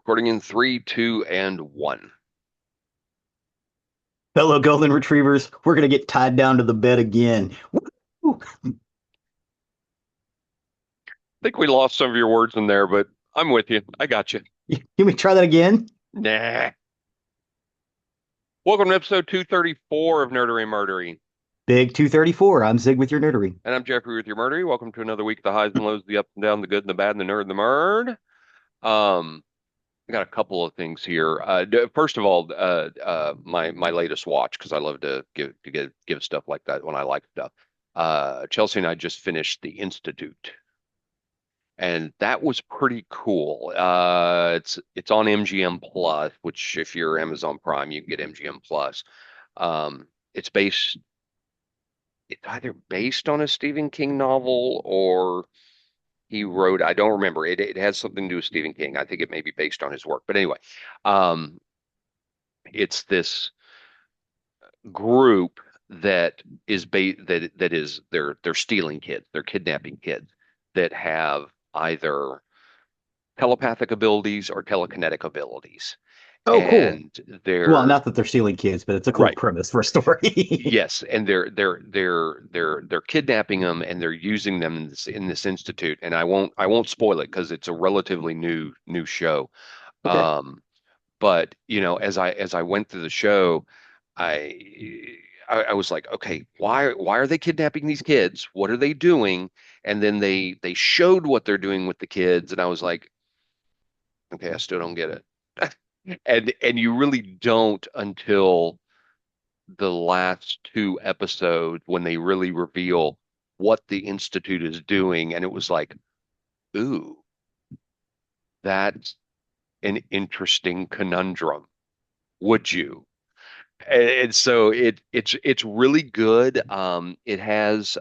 Recording in three, two, and one. Fellow golden retrievers, we're gonna get tied down to the bed again. Woo! I think we lost some of your words in there, but I'm with you. I got you. Can we try that again? Nah. Welcome to episode 234 of Nerdery Murdery. Big 234. I'm Zig with your nerdery. And I'm Jeffrey with your Murdery. Welcome to another week of the highs and lows, the ups and downs, the good and the bad, and the nerd and the murd. Um, I got a couple of things here. First of all, my latest watch, because I love to give stuff like that when I like stuff. Chelsea and I just finished The Institute. And that was pretty cool. It's on MGM Plus, which if you're Amazon Prime, you can get MGM Plus. It's either based on a Stephen King novel or he wrote. I don't remember. It has something to do with Stephen King. I think it may be based on his work. But anyway, um, it's this group that is that is they're stealing kids, they're kidnapping kids that have either telepathic abilities or telekinetic abilities. Oh, cool. And Well, they're not that they're stealing kids, but it's a cool right. premise for a story. Yes, and they're kidnapping them and they're using them in this institute. And I won't spoil it because it's a relatively new show. Okay. Um, but as I went through the show, I I was like, okay, why are they kidnapping these kids? What are they doing? And then they showed what they're doing with the kids, and I was like, okay, I still don't get it. And you really don't until the last two episodes when they really reveal what the Institute is doing. And it was like, ooh, that's an interesting conundrum. Would you? And so it's really good. It has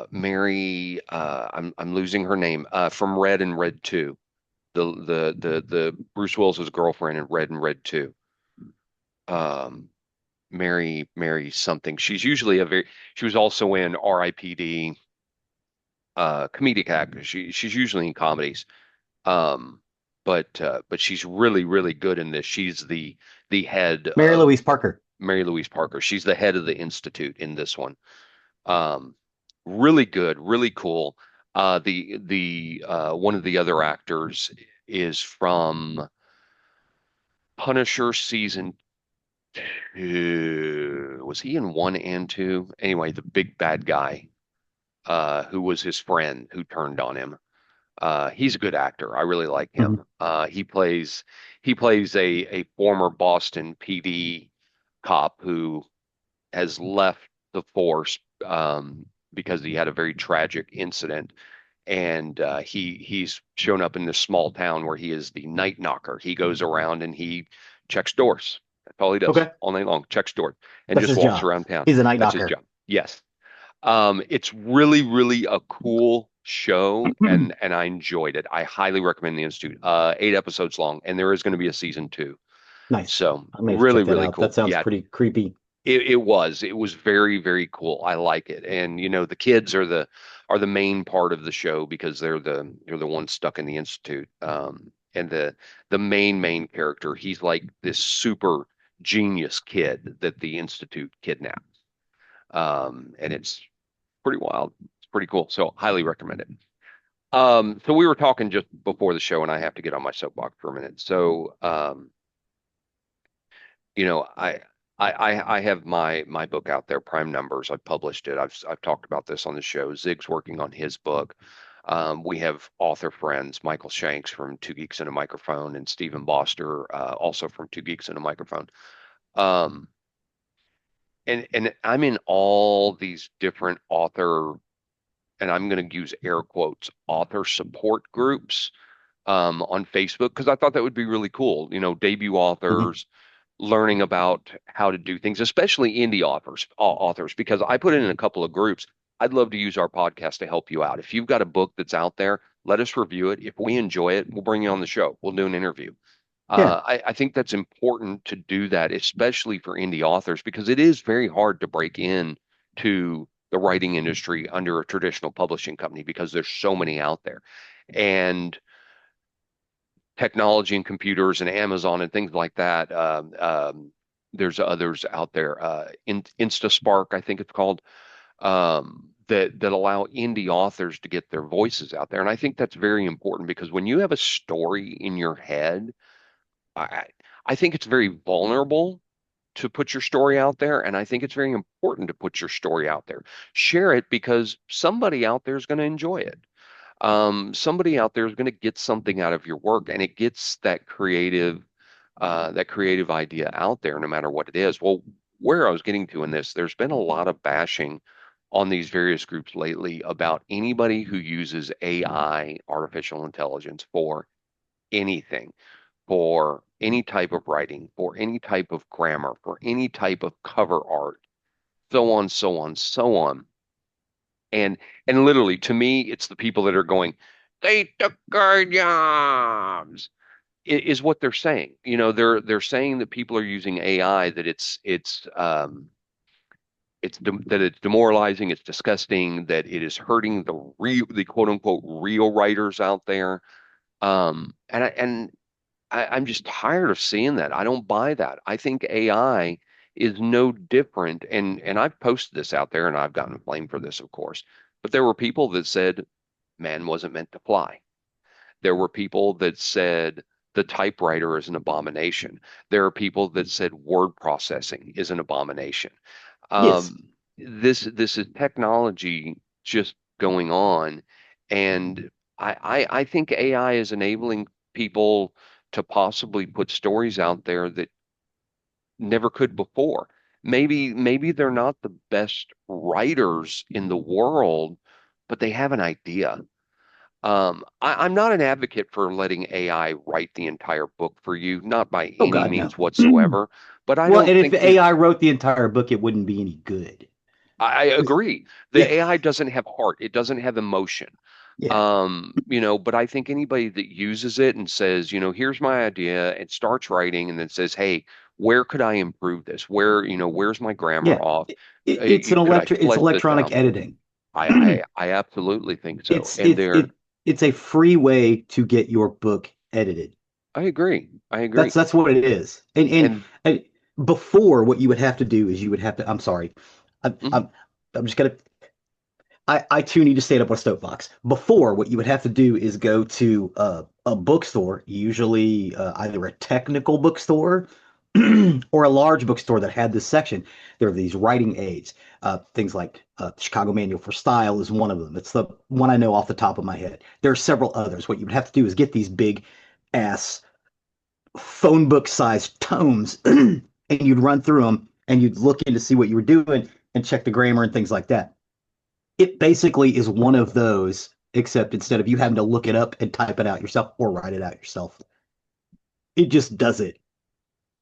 Mary I'm losing her name from Red and Red 2. The Bruce Willis's girlfriend in Red and Red 2. Um Mary something. She was also in R.I.P.D. Comedic actor. She's usually in comedies. Um but she's really good in this. She's the head Mary of Louise Parker. Mary Louise Parker. She's the head of the institute in this one. Um really good, really cool. The one of the other actors is from Punisher season two. Was he in one and two? Anyway, the big bad guy, who was his friend who turned on him. He's a good actor. I really like him. Mhm. He plays a former Boston PD cop who has left the force because he had a very tragic incident, and he's shown up in this small town where he is the night knocker. He goes around and he checks doors. That's all he does Okay. all night long, checks doors and That's just his walks job. around town. He's a night That's his knocker. job. Yes. It's really a cool show, and I enjoyed it. I highly recommend the Institute. 8 episodes long, and there is going to be a season two. Nice. So I may have to really, check that really out. That cool. sounds Yeah, pretty creepy. it was very cool. I like it. And the kids are the main part of the show because they're the ones stuck in the institute. And the main character, he's like this super genius kid that the institute kidnapped. And it's pretty wild. It's pretty cool. So highly recommend it. So we were talking just before the show, and I have to get on my soapbox for a minute. So you know, I have my book out there, Prime Numbers. I've published it. I've talked about this on the show. Zig's working on his book. We have author friends, Michael Shanks from Two Geeks and a Microphone, and Stephen Boster, also from Two Geeks and a Microphone. Um, and I'm in all these different author, and I'm going to use air quotes, author support groups on Facebook because I thought that would be really cool. Debut Mhm. authors learning about how to do things, especially indie authors, because I put it in a couple of groups. I'd love to use our podcast to help you out. If you've got a book that's out there, let us review it. If we enjoy it, we'll bring you on the show. We'll do an interview. Yeah. I think that's important to do that, especially for indie authors, because it is very hard to break in to the writing industry under a traditional publishing company because there's so many out there. And technology and computers and Amazon and things like that. There's others out there, InstaSpark, I think it's called, that allow indie authors to get their voices out there. And I think that's very important because when you have a story in your head, I I think it's very vulnerable to put your story out there, and I think it's very important to put your story out there. Share it because somebody out there is going to enjoy it. Somebody out there is going to get something out of your work, and it gets that creative idea out there, no matter what it is. Well, where I was getting to in this, there's been a lot of bashing on these various groups lately about anybody who uses AI, artificial intelligence, for anything, for any type of writing, for any type of grammar, for any type of cover art, so on, so on, so on. And literally to me, it's the people that are going, they took our jobs, is what they're saying. You know, they're saying that people are using AI, that that it's demoralizing, it's disgusting, that it is hurting the quote unquote real writers out there. I'm just tired of seeing that. I don't buy that. I think AI is no different. And I've posted this out there and I've gotten blamed for this, of course. But there were people that said man wasn't meant to fly. There were people that said the typewriter is an abomination. There are people that said word processing is an abomination. Yes. This is technology just going on, and I think AI is enabling people to possibly put stories out there that never could before. Maybe they're not the best writers in the world, but they have an idea. I'm not an advocate for letting AI write the entire book for you, not by Oh any God, no. means whatsoever. But I Well, don't and if think that AI wrote the entire book, it wouldn't be any good. I 'Cause- agree. The Yeah, AI doesn't have heart. It doesn't have emotion. yeah, But I think anybody that uses it and says, here's my idea and starts writing and then says, hey, where could I improve this? Where's my grammar yeah. off? Could I It's flesh this electronic out? editing. I absolutely think so. It's And it's a free way to get your book edited. I agree. I agree. That's what it is. And And before, what you would have to do is you would have to. I'm sorry. I'm mhm, I'm I'm just gonna. I too need to stand up on a soapbox. Before, what you would have to do is go to a bookstore, usually either a technical bookstore or a large bookstore that had this section. There are these writing aids, things like Chicago Manual for Style is one of them. It's the one I know off the top of my head. There are several others. What you would have to do is get these big ass phone book sized tomes and you'd run through them and you'd look in to see what you were doing and check the grammar and things like that. It basically is one of those, except instead of you having to look it up and type it out yourself or write it out yourself, it just does it.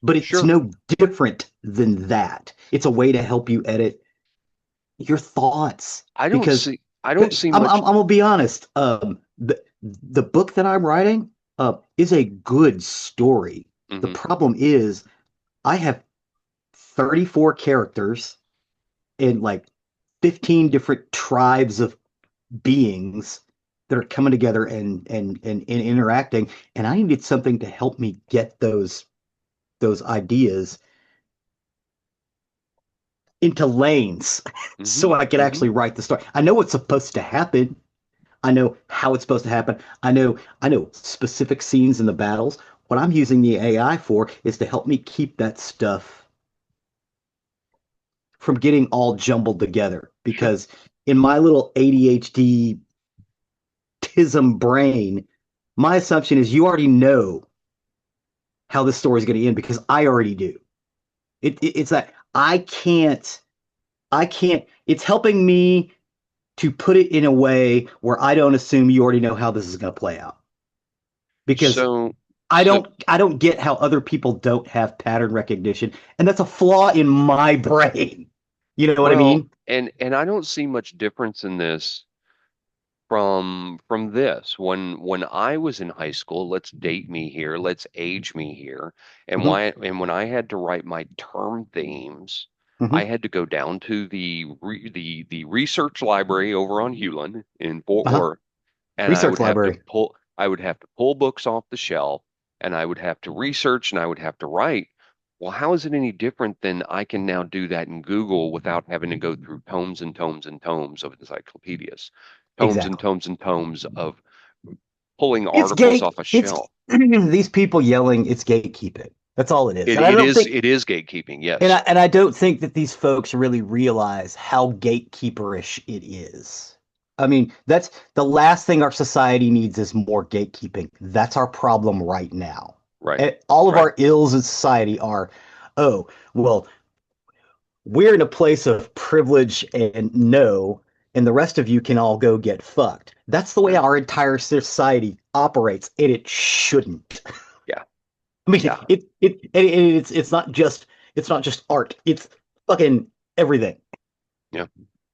But it's sure, no different than that. It's a way to help you edit your thoughts because I don't see I'm much. gonna be honest. The book that I'm writing is a good story. The Mhm. problem is I have 34 characters and like 15 different tribes of beings that are coming together and interacting, and I needed something to help me get those ideas into lanes so Mhm. I could Mhm. actually write the story. I know what's supposed to happen. I know how it's supposed to happen. I know specific scenes in the battles. What I'm using the AI for is to help me keep that stuff from getting all jumbled together Sure. because in my little ADHD tism brain, my assumption is you already know how this story is going to end because I already do. It's that I can't. It's helping me to put it in a way where I don't assume you already know how this is going to play out because So I so don't I don't get how other people don't have pattern recognition, and that's a flaw in my brain. You know what I well, mean? and I don't see much difference in this from this. When I was in high school, let's date me here, let's age me here, Hmm. and when I had to write my term themes, I Hmm. had to go down to the research library over on Hewlin in Fort Uh-huh. Worth, and I Research would have to library. I would have to pull books off the shelf and I would have to research and I would have to write. Well, how is it any different than I can now do that in Google without having to go through tomes and tomes and tomes of encyclopedias, tomes and Exactly. tomes and tomes of pulling It's articles gate. off a It's shelf? these people yelling. It's gatekeeping. That's all it is. It And I it don't is think, it is gatekeeping, and yes. I don't think that these folks really realize how gatekeeperish it is. I mean, that's the last thing our society needs is more gatekeeping. That's our problem right now. Right. And all of Right. our ills in society are, oh, well, we're in a place of privilege and no, and the rest of you can all go get fucked. That's the way Yeah. our entire society operates, and it shouldn't. Yeah. I mean, Yeah. it's not just art. It's fucking everything. Yeah.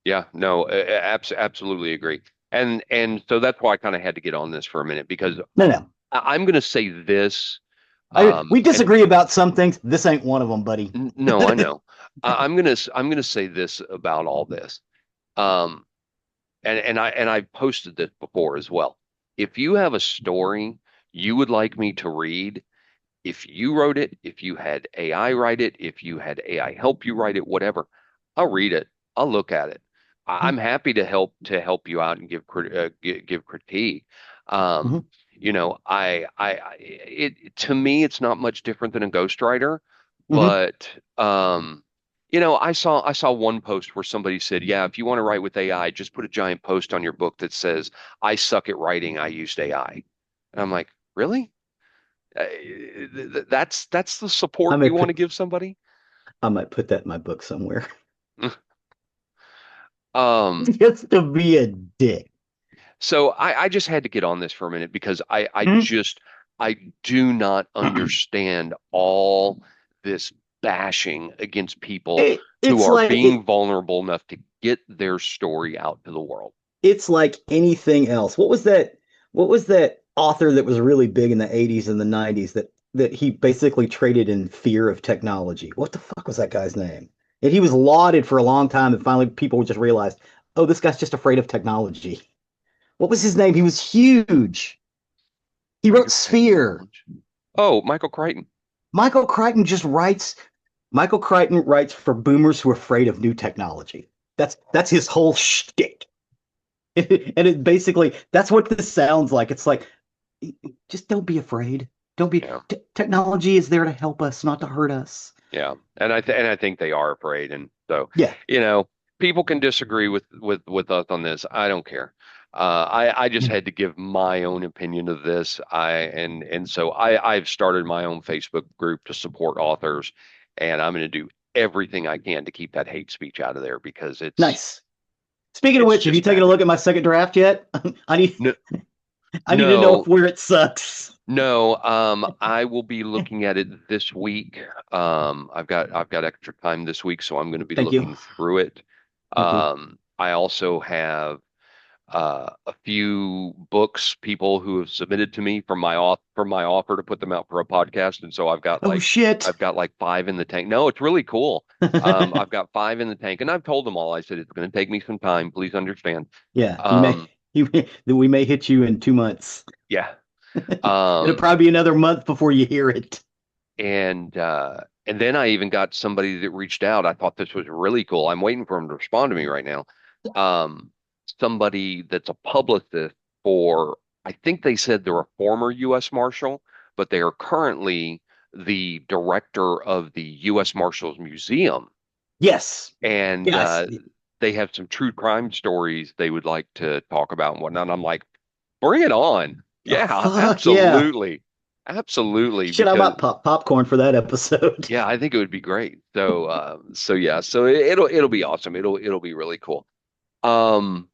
Yeah. No, absolutely agree. And so that's why I kind of had to get on this for a minute because No, no. I'm going to say this. We And disagree about some things. This ain't one of them, buddy. no, I know. I'm gonna say this about all this. Um, and I posted this before as well. If you have a story you would like me to read, if you wrote it, if you had AI write it, if you had AI help you write it, whatever, I'll read it. I'll look at it. I'm happy to help you out and give critique. Um, Mhm. it to me it's not much different than a ghostwriter, Mhm. but I saw one post where somebody said, "Yeah, if you want to write with AI, just put a giant post on your book that says I suck at writing. I used AI." And I'm like, really? That's the I support may you want to put give somebody? I might put that in my book somewhere. Um, Just to be a dick. so I just had to get on this for a minute because Mhm. I do not understand all this bashing against people who It's are like being vulnerable enough to get their story out to the world. it's like anything else. What was that author that was really big in the 80s and the 90s that he basically traded in fear of technology? What the fuck was that guy's name? And he was lauded for a long time, and finally people just realized, oh, this guy's just afraid of technology. What was his name? He was huge. He Afraid wrote of Sphere. technology. Oh, Michael Crichton. Michael Crichton just writes Michael Crichton writes for boomers who are afraid of new technology. That's his whole shtick. And it basically that's what this sounds like. It's like just don't be afraid. Don't be Yeah. technology is there to help us, not to hurt us. Yeah, and I think they are afraid, and so Yeah. you know, people can disagree with us on this. I don't care. I just had to give my own opinion of this. And so I've started my own Facebook group to support authors, and I'm going to do everything I can to keep that hate speech out of there because it's Nice. Speaking of it's which, have you just taken a bad. look at my second draft yet? I need No, I need to know if no, where it sucks. no. I will be looking at it this week. I've got extra time this week, so I'm going to be Thank you. looking through it. Thank you. I also have a few books, people who have submitted to me from my offer to put them out for a podcast, and so Oh shit. I've got like five in the tank. No, it's really cool. I've got five in the tank, and I've told them all. I said it's going to take me some time. Please understand. Yeah, Um, we may hit you in 2 months. yeah. It'll Um, probably be another month before you hear it. and then I even got somebody that reached out. I thought this was really cool. I'm waiting for him to respond to me right now. Um, somebody that's a publicist for, I think they said they're a former U.S. Marshal, but they are currently the director of the U.S. Marshals Museum, Yes. and Yes. they have some true crime stories they would like to talk about and whatnot. And I'm like, bring it on. Oh Yeah, fuck yeah. absolutely. Absolutely, Shit, I because might pop popcorn for that episode. yeah, I think it would be great. So yeah, so it'll be awesome. It'll be really cool. Um,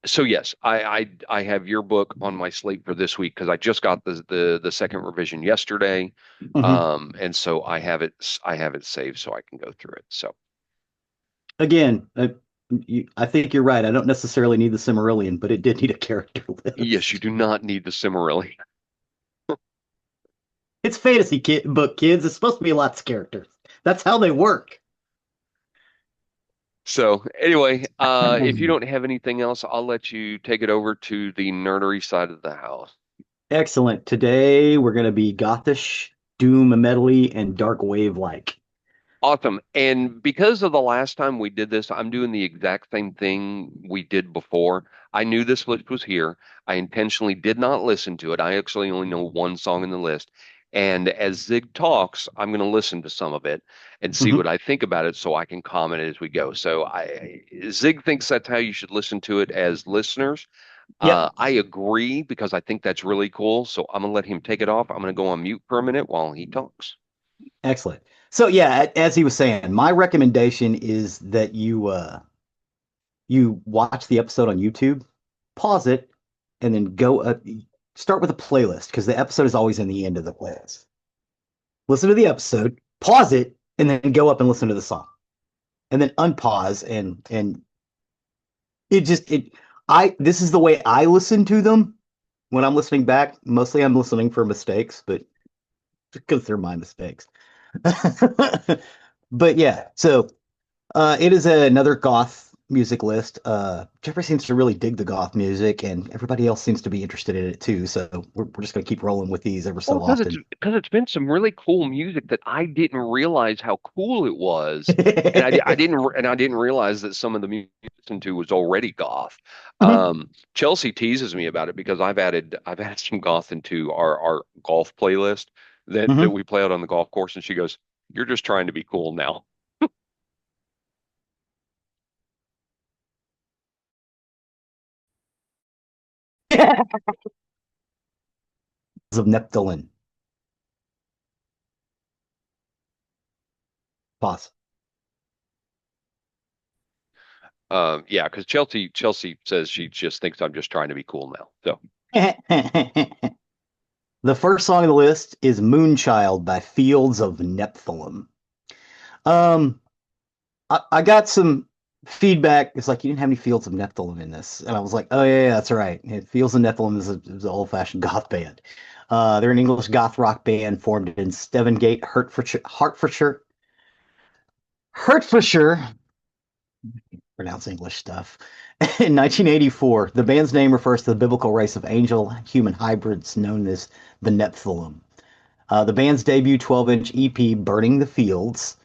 so yes, I have your book on my slate for this week because I just got the second revision yesterday. Mhm. And so I have it saved so I can go through it. So Again, I think you're right. I don't necessarily need the Cimmerillion, but it did need a character yes, you list. do not need the Cimmerillion. It's fantasy book, kids. It's supposed to be lots of characters. That's how they work. So anyway, if you don't have anything else, I'll let you take it over to the nerdery side of the house. Excellent. Today we're going to be gothish, doom metally, and dark wave like. Awesome. And because of the last time we did this, I'm doing the exact same thing we did before. I knew this list was here. I intentionally did not listen to it. I actually only know one song in the list. And as Zig talks, I'm going to listen to some of it and see Hmm. what I think about it so I can comment as we go. Zig thinks that's how you should listen to it as listeners. Yep. I agree because I think that's really cool. So I'm going to let him take it off. I'm going to go on mute for a minute while he talks. Excellent. So yeah, as he was saying, my recommendation is that you watch the episode on YouTube, pause it, and then start with a playlist because the episode is always in the end of the playlist. Listen to the episode, pause it, and then go up and listen to the song. And then unpause and it just it I this is the way I listen to them when I'm listening back. Mostly I'm listening for mistakes, but because they're my mistakes. But yeah, so it is another goth music list. Jeffrey seems to really dig the goth music, and everybody else seems to be interested in it too. So we're just gonna keep rolling with these ever Well, so often. because it's been some really cool music that I didn't realize how cool it was, and I didn't realize that some of the music I listened to was already goth. Mhm. Chelsea teases me about it because I've added some goth into our golf playlist that Mhm. we play out on the golf course, and she goes, "You're just trying to be cool now." Of Neptulin. Pause. Yeah, because Chelsea says she just thinks I'm just trying to be cool now. So. The first song on the list is Moonchild by Fields of Nephilim. Um, I got some feedback. It's like you didn't have any Fields of Nephilim in this, and I was like, oh yeah, that's right. Fields of Nephilim is an old-fashioned goth band. They're an English goth rock band formed in Stevengate, Hertfordshire. Pronounce English stuff. In 1984, the band's name refers to the biblical race of angel-human hybrids known as the Nephilim. The band's debut 12-inch EP, Burning the Fields,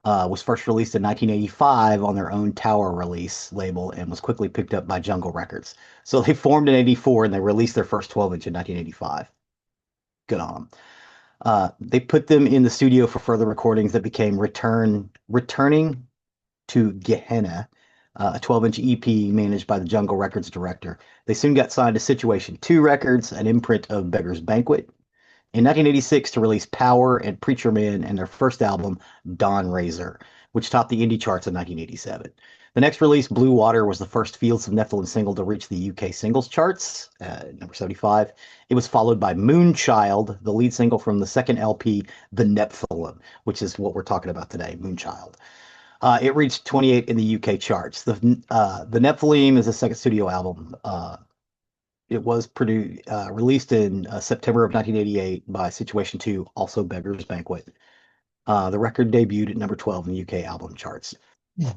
was first released in 1985 on their own Tower release label and was quickly picked up by Jungle Records. So they formed in 84 and they released their first 12-inch in 1985. Good on them. They put them in the studio for further recordings that became Returning to Gehenna, a 12-inch EP managed by the Jungle Records director. They soon got signed to Situation 2 Records, an imprint of Beggar's Banquet, in 1986 to release Power and Preacher Man and their first album, Dawn Razor, which topped the indie charts in 1987. The next release, Blue Water, was the first Fields of Nephilim single to reach the UK singles charts, number 75. It was followed by Moonchild, the lead single from the second LP, The Nephilim, which is what we're talking about today, Moonchild. It reached 28 in the UK charts. The Nephilim is a second studio album. It was released in September of 1988 by Situation 2, also Beggar's Banquet. The record debuted at number 12 in the UK album charts. Yeah.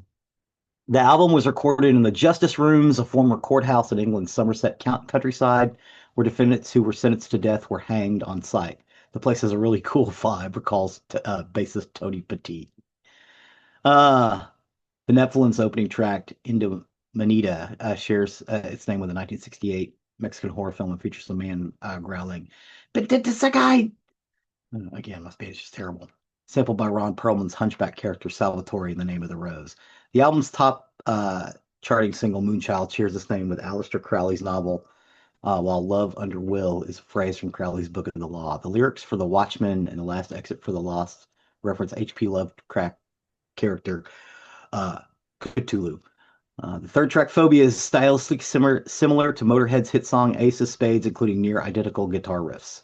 The album was recorded in the Justice Rooms, a former courthouse in England's Somerset countryside, where defendants who were sentenced to death were hanged on sight. The place has a really cool vibe, recalls bassist Tony Petit. Uh, the Nephilim's opening track, Into Manita, shares its name with a 1968 Mexican horror film and features a man growling, but this a guy. Again, my Spanish is terrible. Sampled by Ron Perlman's Hunchback character Salvatore in The Name of the Rose. The album's top charting single, Moonchild, shares its name with Aleister Crowley's novel, while Love Under Will is a phrase from Crowley's Book of the Law. The lyrics for The Watchmen and The Last Exit for the Lost reference H.P. Lovecraft character uh, Cthulhu. The third track, Phobia, is stylistically similar to Motorhead's hit song Ace of Spades, including near identical guitar riffs.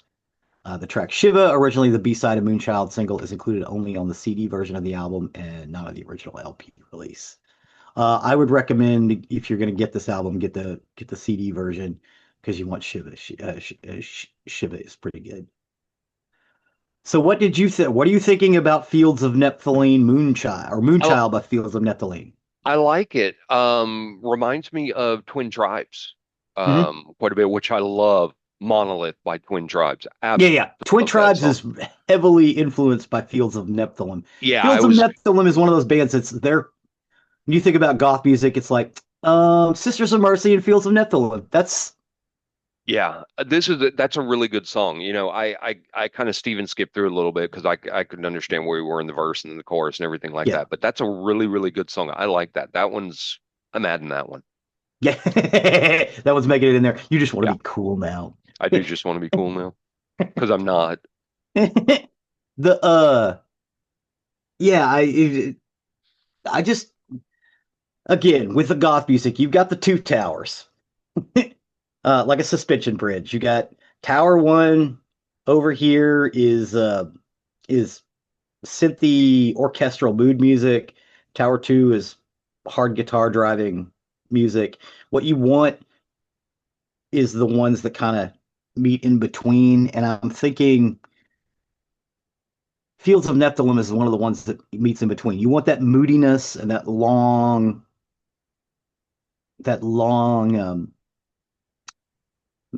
The track Shiva, originally the B-side of Moonchild single, is included only on the CD version of the album and not on the original LP release. I would recommend if you're going to get this album, get the CD version because you want Shiva. Shiva is pretty good. So, what did you think? What are you thinking about Fields of Nephilim Moonchild or I, Moonchild by Fields of Nephilim? I like it. Reminds me of Twin Tribes, Hmm. quite a bit, which I love. Monolith by Twin Tribes. Yeah, Absolutely yeah. Twin love that Tribes song. is heavily influenced by Fields of Nephilim. Yeah, I Fields of was. Nephilim is one of those bands that's there. When you think about goth music, it's like Sisters of Mercy and Fields of Nephilim. That's Yeah, that's a really good song. I kind of Steven skipped through it a little bit because I couldn't understand where we were in the verse and in the chorus and everything like yeah, that. But that's a really, really good song. I like that. I'm adding that one. yeah. That one's making it in there. You just want to Yeah, be cool now. I do just want to be cool now because I'm not. The yeah, I just again with the goth music, you've got the two towers. Like a suspension bridge. You got Tower One over here is synthy orchestral mood music. Tower Two is hard guitar driving music. What you want is the ones that kind of meet in between. And I'm thinking Fields of Nephilim is one of the ones that meets in between. You want that moodiness and that long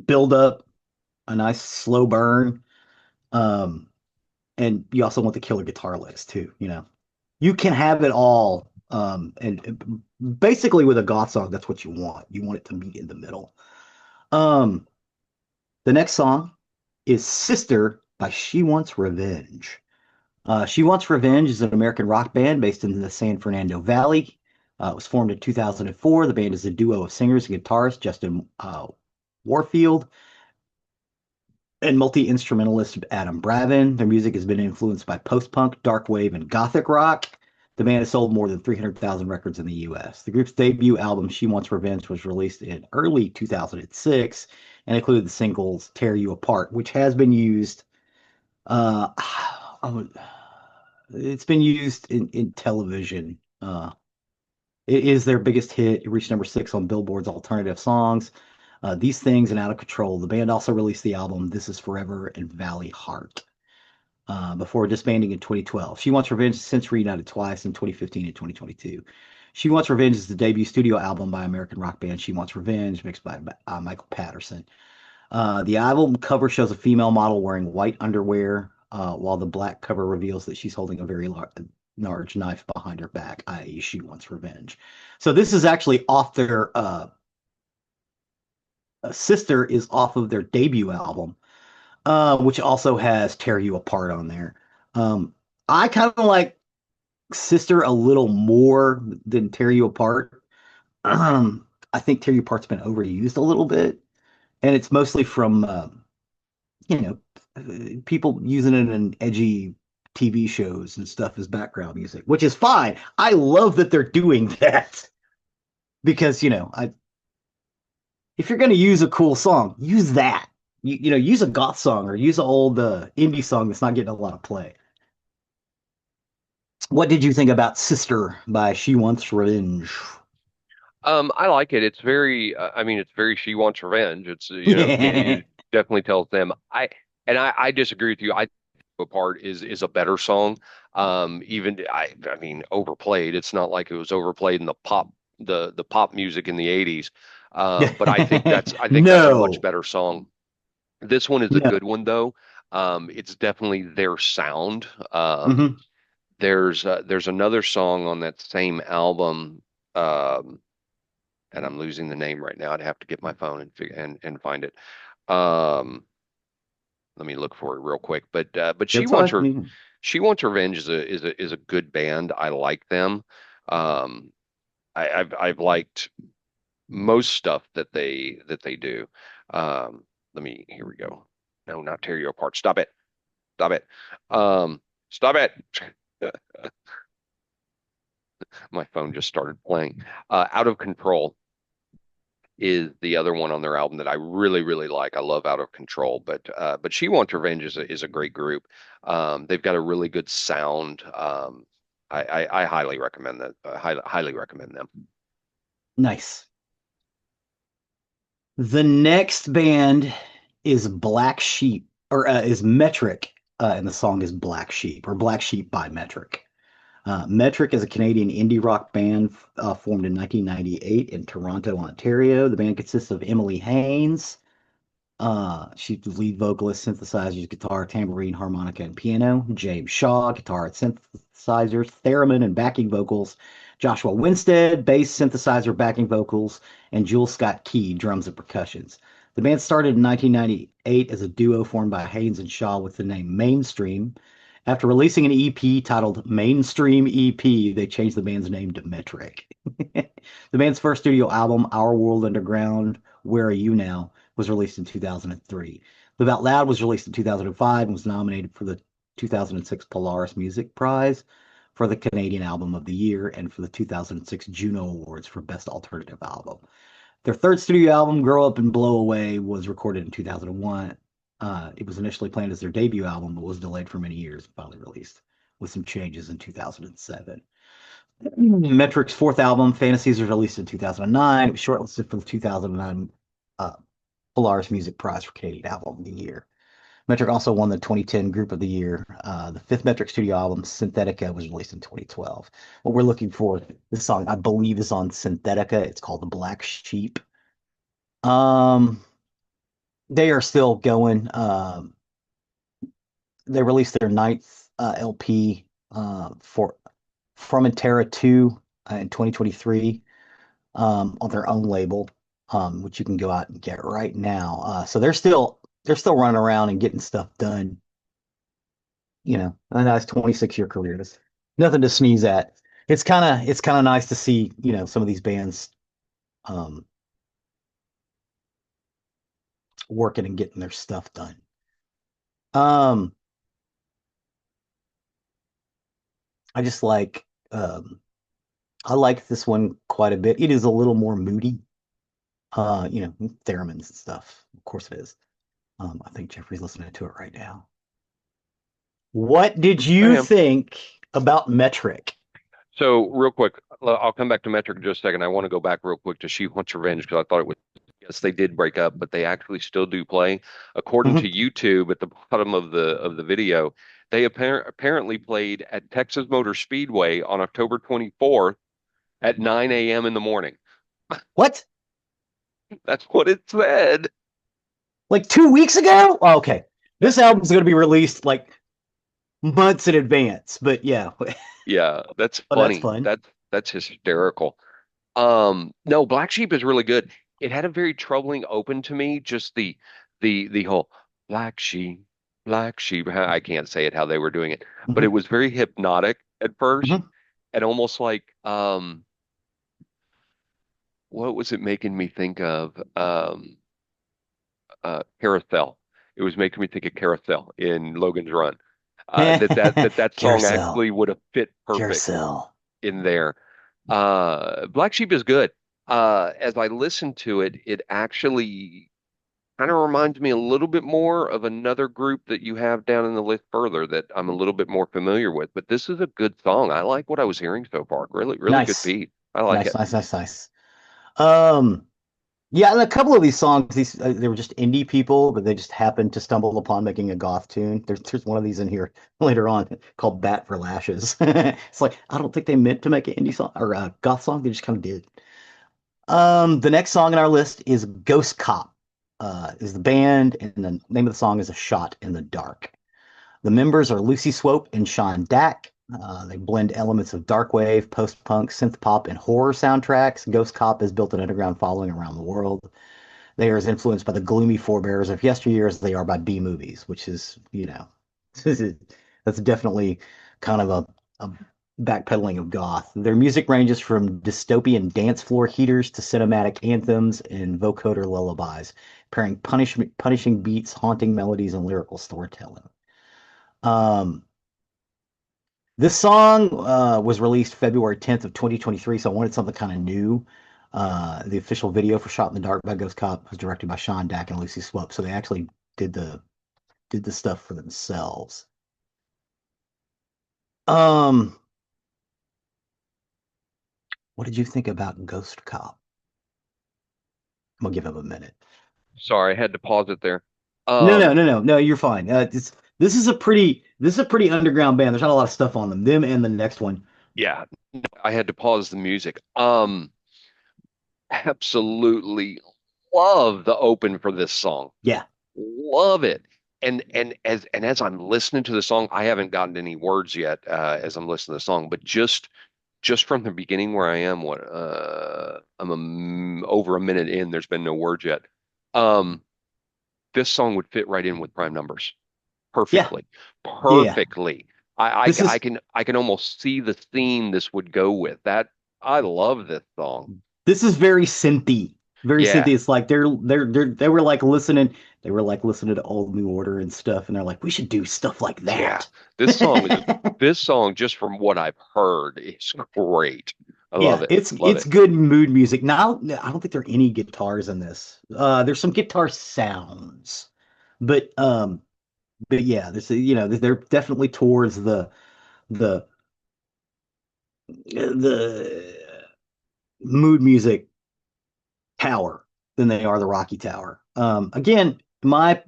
build up, a nice slow burn. Um, and you also want the killer guitar licks too. You can have it all. And basically with a goth song, that's what you want. You want it to meet in the middle. Um, the next song is Sister by She Wants Revenge. She Wants Revenge is an American rock band based in the San Fernando Valley. It was formed in 2004. The band is a duo of singers and guitarist Justin Warfield and multi-instrumentalist Adam Bravin. Their music has been influenced by post-punk, dark wave, and gothic rock. The band has sold more than 300,000 records in the US. The group's debut album, She Wants Revenge, was released in early 2006 and included the singles Tear You Apart, which has been used. Uh, it's been used in television. It is their biggest hit. It reached number 6 on Billboard's alternative songs. These Things and Out of Control. The band also released the album This Is Forever and Valley Heart before disbanding in 2012. She Wants Revenge has since reunited twice in 2015 and 2022. She Wants Revenge is the debut studio album by American rock band She Wants Revenge, mixed by Michael Patterson. The album cover shows a female model wearing white underwear, while the black cover reveals that she's holding a very large knife behind her back, i.e., she wants revenge. So this is actually off their Sister is off of their debut album, which also has Tear You Apart on there. Um, I kind of like Sister a little more than Tear You Apart. I think Tear You Apart's been overused a little bit, and it's mostly from you know, people using it in edgy TV shows and stuff as background music, which is fine. I love that they're doing that because, if you're going to use a cool song, use that. Use a goth song or use an old indie song that's not getting a lot of play. What did you think about Sister by She Wants Revenge? I like it. It's very, I mean, it's very She Wants Revenge. Yeah. It definitely tells them. I disagree with you. I think Apart is a better song. I mean, overplayed. It's not like it was overplayed in the pop music in the 80s. But I think that's a much No. better song. This one is a No. good one though. It's definitely their sound. Hmm. There's another song on that same album. Um, and I'm losing the name right now. I'd have to get my phone and find it. Um, Let me look for it real quick. But That's all right. Mm-hmm. She Wants Revenge is a good band. I like them. Um, I've liked most stuff that they do. Let me Here we go. No, not Tear You Apart. Stop it. Stop it. Stop it. My phone just started playing. Out of Control is the other one on their album that I really, really like. I love Out of Control, but She Wants Revenge is a great group. They've got a really good sound. I highly recommend that. Highly recommend them. Nice. The next band is Black Sheep, or is Metric, and the song is Black Sheep, or Black Sheep by Metric. Metric is a Canadian indie rock band formed in 1998 in Toronto, Ontario. The band consists of Emily Haynes, She's the lead vocalist, synthesizers, guitar, tambourine, harmonica, and piano. James Shaw, guitar and synthesizers, theremin and backing vocals. Joshua Winstead, bass, synthesizer, backing vocals, and Jules Scott Key, drums and percussions. The band started in 1998 as a duo formed by Haynes and Shaw with the name Mainstream. After releasing an EP titled Mainstream EP, they changed the band's name to Metric. The band's first studio album, Our World Underground, Where Are You Now, was released in 2003. Live Out Loud was released in 2005 and was nominated for the 2006 Polaris Music Prize for the Canadian Album of the Year and for the 2006 Juno Awards for Best Alternative Album. Their third studio album, Grow Up and Blow Away, was recorded in 2001. It was initially planned as their debut album, but was delayed for many years and finally released with some changes in 2007. Metric's fourth album, Fantasies, was released in 2009. It was shortlisted for the 2009 uh, Polaris Music Prize for Canadian Album of the Year. Metric also won the 2010 Group of the Year. The fifth Metric studio album, Synthetica, was released in 2012. What we're looking for, this song, I believe, is on Synthetica. It's called The Black Sheep. Um, they are still going. They released their ninth LP for From Terra 2 in 2023 on their own label, which you can go out and get right now. So they're still running around and getting stuff done. A nice 26-year career. That's nothing to sneeze at. It's kind of nice to see some of these bands um, working and getting their stuff done. Um, I just I like this one quite a bit. It is a little more moody. Theremins and stuff. Of course it is. I think Jeffrey's listening to it right now. What did I you am. think about Metric? So real quick, I'll come back to Metric in just a second. I want to go back real quick to She Wants Revenge because I thought it was, yes, they did break up, but they actually still do play. According Mhm. to YouTube, at the bottom of the video, they apparently played at Texas Motor Speedway on October 24th at 9 a.m. in the morning. What? That's what it said. Like 2 weeks ago? Oh, okay. Yeah, This album's going to be released like months in advance, but yeah. yeah, that's Oh, that's funny. fun. That's hysterical. No, Black Sheep is really good. It had a very troubling open to me, just the whole Black Sheep, Black Sheep. I can't say it how they were doing it, but it Hmm. was very hypnotic at first Hmm. and almost like what was it making me think of? Carousel. It was making me think of Carousel in Logan's Run. That song Carousel. actually would have fit perfect Carousel. in there. Black Sheep is good. As I listen to it, it actually kind of reminds me a little bit more of another group that you have down in the list further that I'm a little bit more familiar with. But this is a good song. I like what I was hearing so far. Really, really good Nice. beat. I like Nice, it. nice, nice, nice. Um, yeah, and a couple of these songs, they were just indie people, but they just happened to stumble upon making a goth tune. There's one of these in here later on called "Bat for Lashes." It's like I don't think they meant to make an indie song or a goth song; they just kind of did. The next song in our list is "Ghost Cop." Is the band, and the name of the song is "A Shot in the Dark." The members are Lucy Swope and Sean Dack. They blend elements of darkwave, post-punk, synth pop, and horror soundtracks. Ghost Cop has built an underground following around the world. They are as influenced by the gloomy forebears of yesteryear as they are by B movies, which is, that's definitely kind of a backpedaling of goth. Their music ranges from dystopian dance floor heaters to cinematic anthems and vocoder lullabies, pairing punishing beats, haunting melodies, and lyrical storytelling. Um, this song was released February 10th of 2023, so I wanted something kind of new. The official video for Shot in the Dark by Ghost Cop was directed by Sean Dack and Lucy Swope, so they actually did the stuff for themselves. Um, what did you think about Ghost Cop? I'm gonna give him a minute. Sorry, I had to pause it there. No, no, Um, no, no, no. You're fine. This is a pretty underground band. There's not a lot of stuff on them. Them and the next one. yeah, I had to pause the music. Absolutely love the open for this song. Yeah, Love it. And as I'm listening to the song, I haven't gotten any words yet as I'm listening to the song, but just from the beginning where I am, over a minute in, there's been no words yet. Um, this song would fit right in with prime numbers yeah, perfectly, yeah. perfectly. This is I can almost see the theme this would go with. That I love this song. this is very synthy, very synthy. Yeah, It's like they were like listening to Old New Order and stuff, and they're like, we should do stuff like yeah. that. This song, just from what I've heard, is great. I love Yeah, it. Love it's it. good mood music. Now, I don't think there are any guitars in this. There's some guitar sounds, but yeah, they're definitely towards the the mood music tower than they are the Rocky Tower. Again, my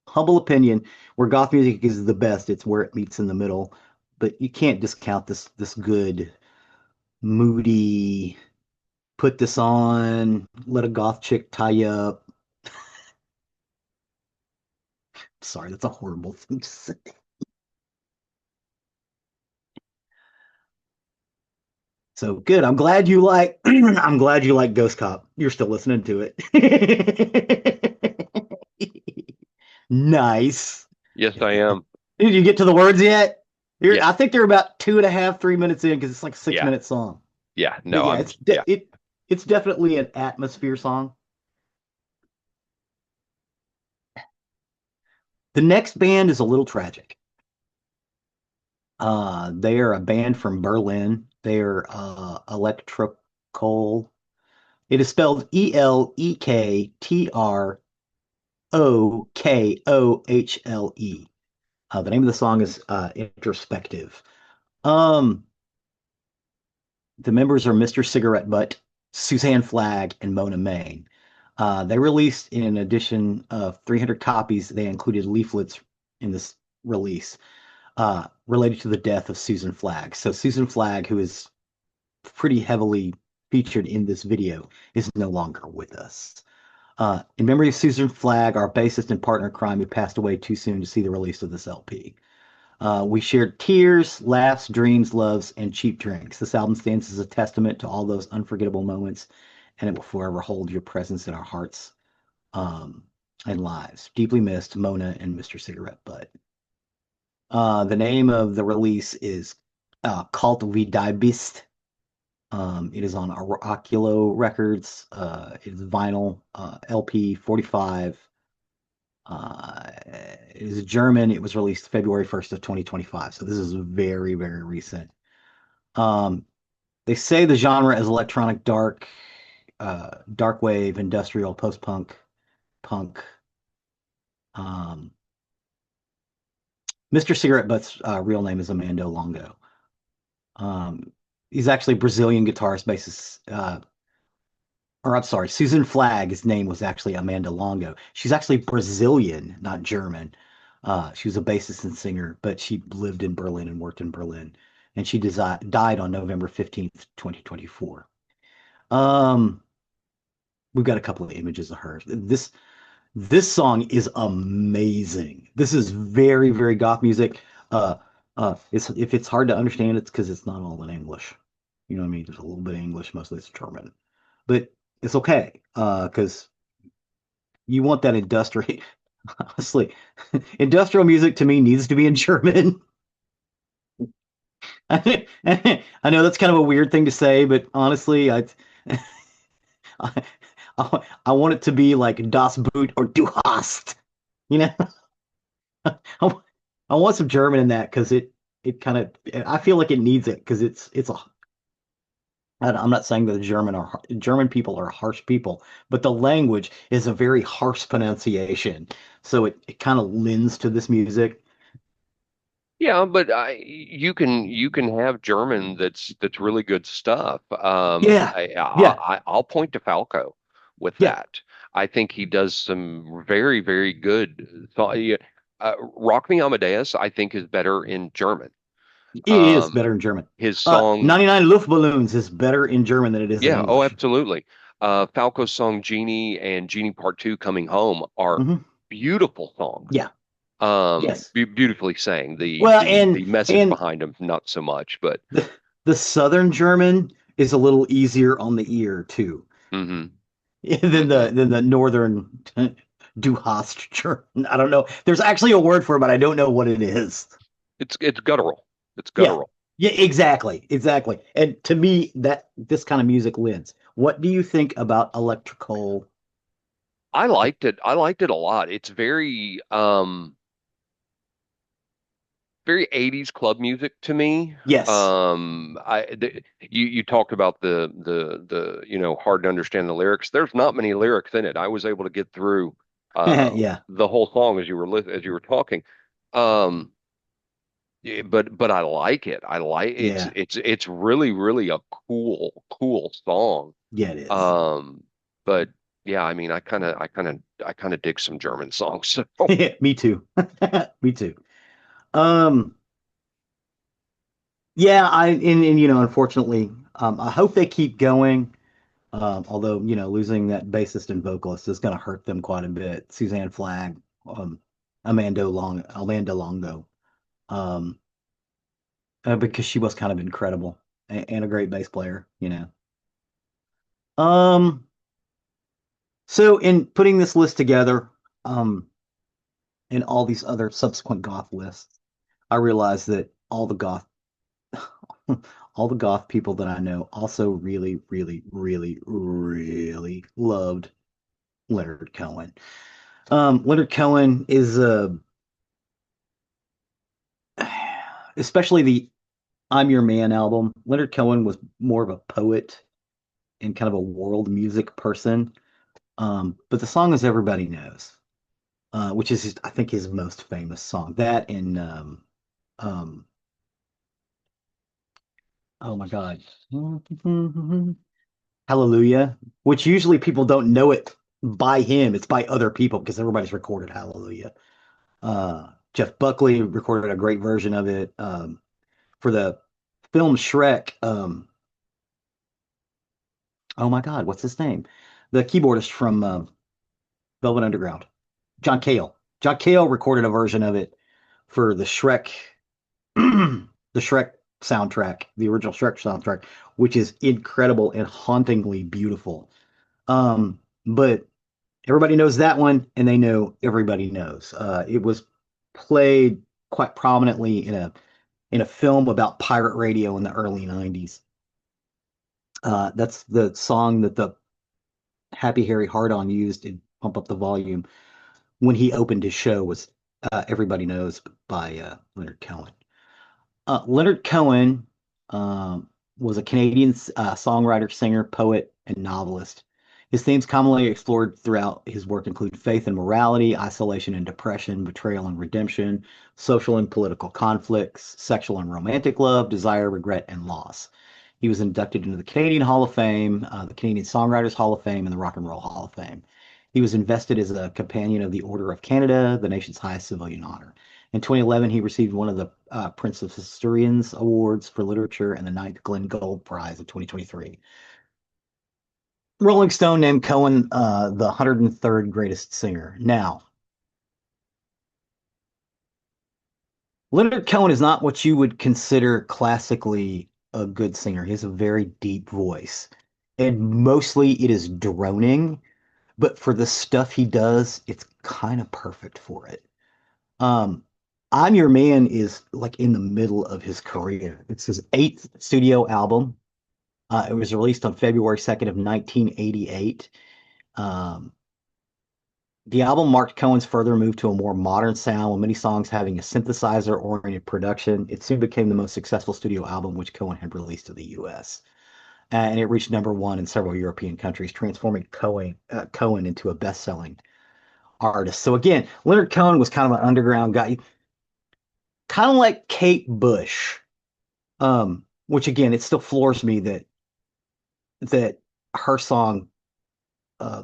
humble opinion, where goth music is the best, it's where it meets in the middle. But you can't discount this good, moody, put this on, let a goth chick tie you up. Sorry, that's a horrible thing to say. So good. I'm glad you like I'm glad you like Ghost Cop. You're still listening to it. Nice. Yes, I am. Did you get to the words yet? Yeah, I think they're about 2.5, 3 minutes in because it's like a six yeah, minute song. yeah. But No, yeah, yeah. it's definitely an atmosphere song. The next band is a little tragic. They are a band from Berlin. They're electrocoal. It is spelled Elektrokohle. The name of the song is Introspective. Um, the members are Mr. Cigarette Butt, Suzanne Flagg, and Mona Main. They released, in addition of 300 copies, they included leaflets in this release related to the death of Susan Flagg. So Susan Flagg, who is pretty heavily featured in this video, is no longer with us. In memory of Susan Flagg, our bassist and partner in crime, who passed away too soon to see the release of this LP. We shared tears, laughs, dreams, loves, and cheap drinks. This album stands as a testament to all those unforgettable moments, and it will forever hold your presence in our hearts um, and lives. Deeply missed, Mona and Mr. Cigarette Butt. The name of the release is Cult wie die Bist. It is on Oculo Records. It is vinyl, LP 45. It is German. It was released February 1st of 2025. So this is very, very recent. Um, they say the genre is electronic dark wave, industrial, post-punk, punk. Um, Mr. Cigarette Butt's real name is Amando Longo. Um, he's actually Brazilian guitarist, bassist, or I'm sorry, Susan Flagg. His name was actually Amanda Longo. She's actually Brazilian, not German. She was a bassist and singer, but she lived in Berlin and worked in Berlin. And she died on November 15th, 2024. Um, we've got a couple of images of her. This song is amazing. This is very, very goth music. Uh, if it's hard to understand, it's because it's not all in English. You know what I mean? There's a little bit of English, mostly it's German, but it's okay. Because you want that industrial. Honestly, industrial music to me needs to be in German. I know that's kind of a weird thing to say, but honestly, I, I want it to be like Das Boot or Du hast. You know, I, I want some German in that because it kind of I feel like it needs it because it's a I'm not saying that the German people are harsh people, but the language is a very harsh pronunciation, so it kind of lends to this music. Yeah, but you can have German that's really good stuff. Yeah, yeah, I'll point to Falco with yeah. that. I think he does some very, very good. Yeah, Rock Me Amadeus, I think, is better in German. It is Um, better in German. his song, 99 Luftballons is better in German than it is in yeah, oh, English. absolutely. Falco's song Genie and Genie Part Two Coming Home are Hmm. beautiful songs. Yeah. Yes. Beautifully sang. The Well, the the message and behind them, not so much, but the Southern German is a little easier on the ear too hmm hmm than the Northern Du hast German. I don't know. There's actually a word for it, but I don't know what it is. it's guttural. It's Yeah. guttural. Yeah, exactly. Exactly. And to me, that this kind of music wins. What do you think about electrical? I liked it. I liked it a lot. It's very 80s club music to me. Yes. You talked about the hard to understand the lyrics. There's not many lyrics in it. I was able to get through Yeah. the whole song as you were talking. Um, yeah, but I like it. I like Yeah. it's really a cool song. Yeah, it is. Um, but yeah, I mean, I kind of dig some German songs. So Me too. Me too. Um, yeah, and unfortunately, I hope they keep going. Although, losing that bassist and vocalist is going to hurt them quite a bit. Suzanne Flagg, um, Amanda Longo, um, because she was kind of incredible and a great bass player. Um, so in putting this list together, um, and all these other subsequent goth lists, I realized that all the goth people that I know also really, really, really, really loved Leonard Cohen. Leonard Cohen is especially the I'm Your Man album. Leonard Cohen was more of a poet and kind of a world music person. But the song is Everybody Knows, which is I think his most famous song. That and um, oh my God, Hallelujah, which usually people don't know it by him. It's by other people because everybody's recorded Hallelujah. Jeff Buckley recorded a great version of it. For the film Shrek. Oh my God, what's his name? The keyboardist from Velvet Underground, John Cale. John Cale recorded a version of it for the Shrek, the Shrek soundtrack, the original Shrek soundtrack, which is incredible and hauntingly beautiful. But everybody knows that one, and they know everybody knows. It was played quite prominently in a film about pirate radio in the early '90s. That's the song that the Happy Harry Hardon used in Pump Up the Volume when he opened his show was Everybody Knows by Leonard Cohen. Leonard Cohen was a Canadian songwriter, singer, poet, and novelist. His themes commonly explored throughout his work include faith and morality, isolation and depression, betrayal and redemption, social and political conflicts, sexual and romantic love, desire, regret, and loss. He was inducted into the Canadian Hall of Fame, the Canadian Songwriters Hall of Fame, and the Rock and Roll Hall of Fame. He was invested as a companion of the Order of Canada, the nation's highest civilian honor. In 2011, he received one of the Prince of Historians Awards for Literature and the Ninth Glenn Gold Prize of 2023. Rolling Stone named Cohen the 103rd greatest singer. Now, Leonard Cohen is not what you would consider classically a good singer. He has a very deep voice, and mostly it is droning, but for the stuff he does, it's kind of perfect for it. Um, I'm Your Man is like in the middle of his career. It's his eighth studio album. It was released on February 2nd of 1988. Um, the album marked Cohen's further move to a more modern sound, with many songs having a synthesizer-oriented production. It soon became the most successful studio album which Cohen had released to the U.S. And it reached number one in several European countries, transforming Cohen into a best-selling artist. So again, Leonard Cohen was kind of an underground guy, kind of like Kate Bush. Which again, it still floors me that her song uh,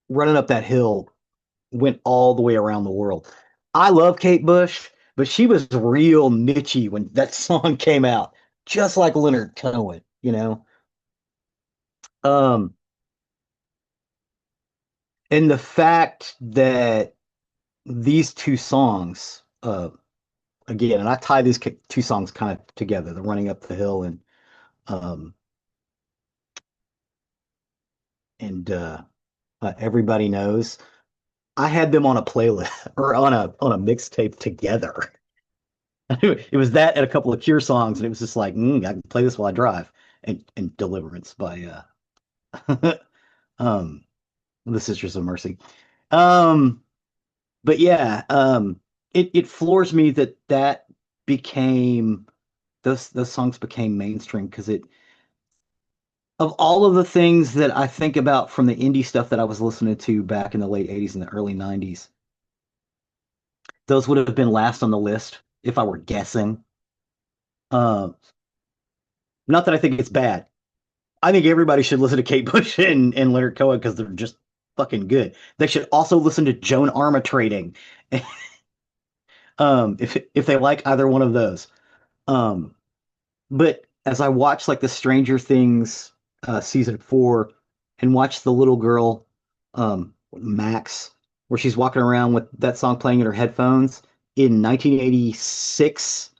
"Running Up That Hill" went all the way around the world. I love Kate Bush, but she was real nichey when that song came out, just like Leonard Cohen. Um, and the fact that these two songs, again, and I tie these two songs kind of together, the Running Up the Hill um, and Everybody Knows. I had them on a playlist or on a mixtape together. It was that and a couple of Cure songs, and it was just like, I can play this while I drive. And Deliverance by um the Sisters of Mercy. Um, but yeah, it floors me that became those songs became mainstream because it of all of the things that I think about from the indie stuff that I was listening to back in the late 80s and the early 90s, those would have been last on the list if I were guessing. Uh, Not that I think it's bad. I think everybody should listen to Kate Bush and Leonard Cohen because they're just fucking good. They should also listen to Joan Armatrading, if they like either one of those. Um, but as I watch like the Stranger Things season 4 and watch the little girl, Max, where she's walking around with that song playing in her headphones in 1986.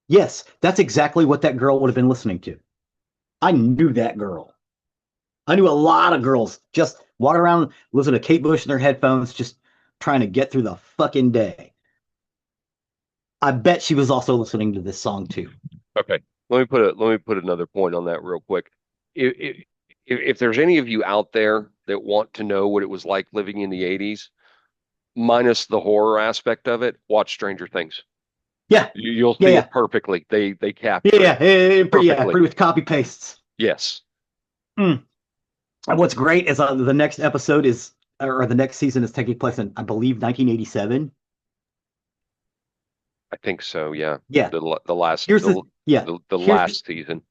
Yes, that's exactly what that girl would have been listening to. I knew that girl. I knew a lot of girls just walking around listening to Kate Bush in their headphones, just trying to get through the fucking day. I bet she was also listening to this song too. Okay. Let me put another point on that real quick. If, if there's any of you out there that want to know what it was like living in the 80s, minus the horror aspect of it, watch Stranger Things. Yeah, You'll yeah, see yeah, it perfectly. They yeah, capture it yeah, yeah. perfectly. Pretty with copy pastes. Yes, Mm. And what's great is the next episode is, or the next season is taking place in, I believe, 1987. I think so. Yeah. Yeah. The last Here's the yeah. the Here's last season.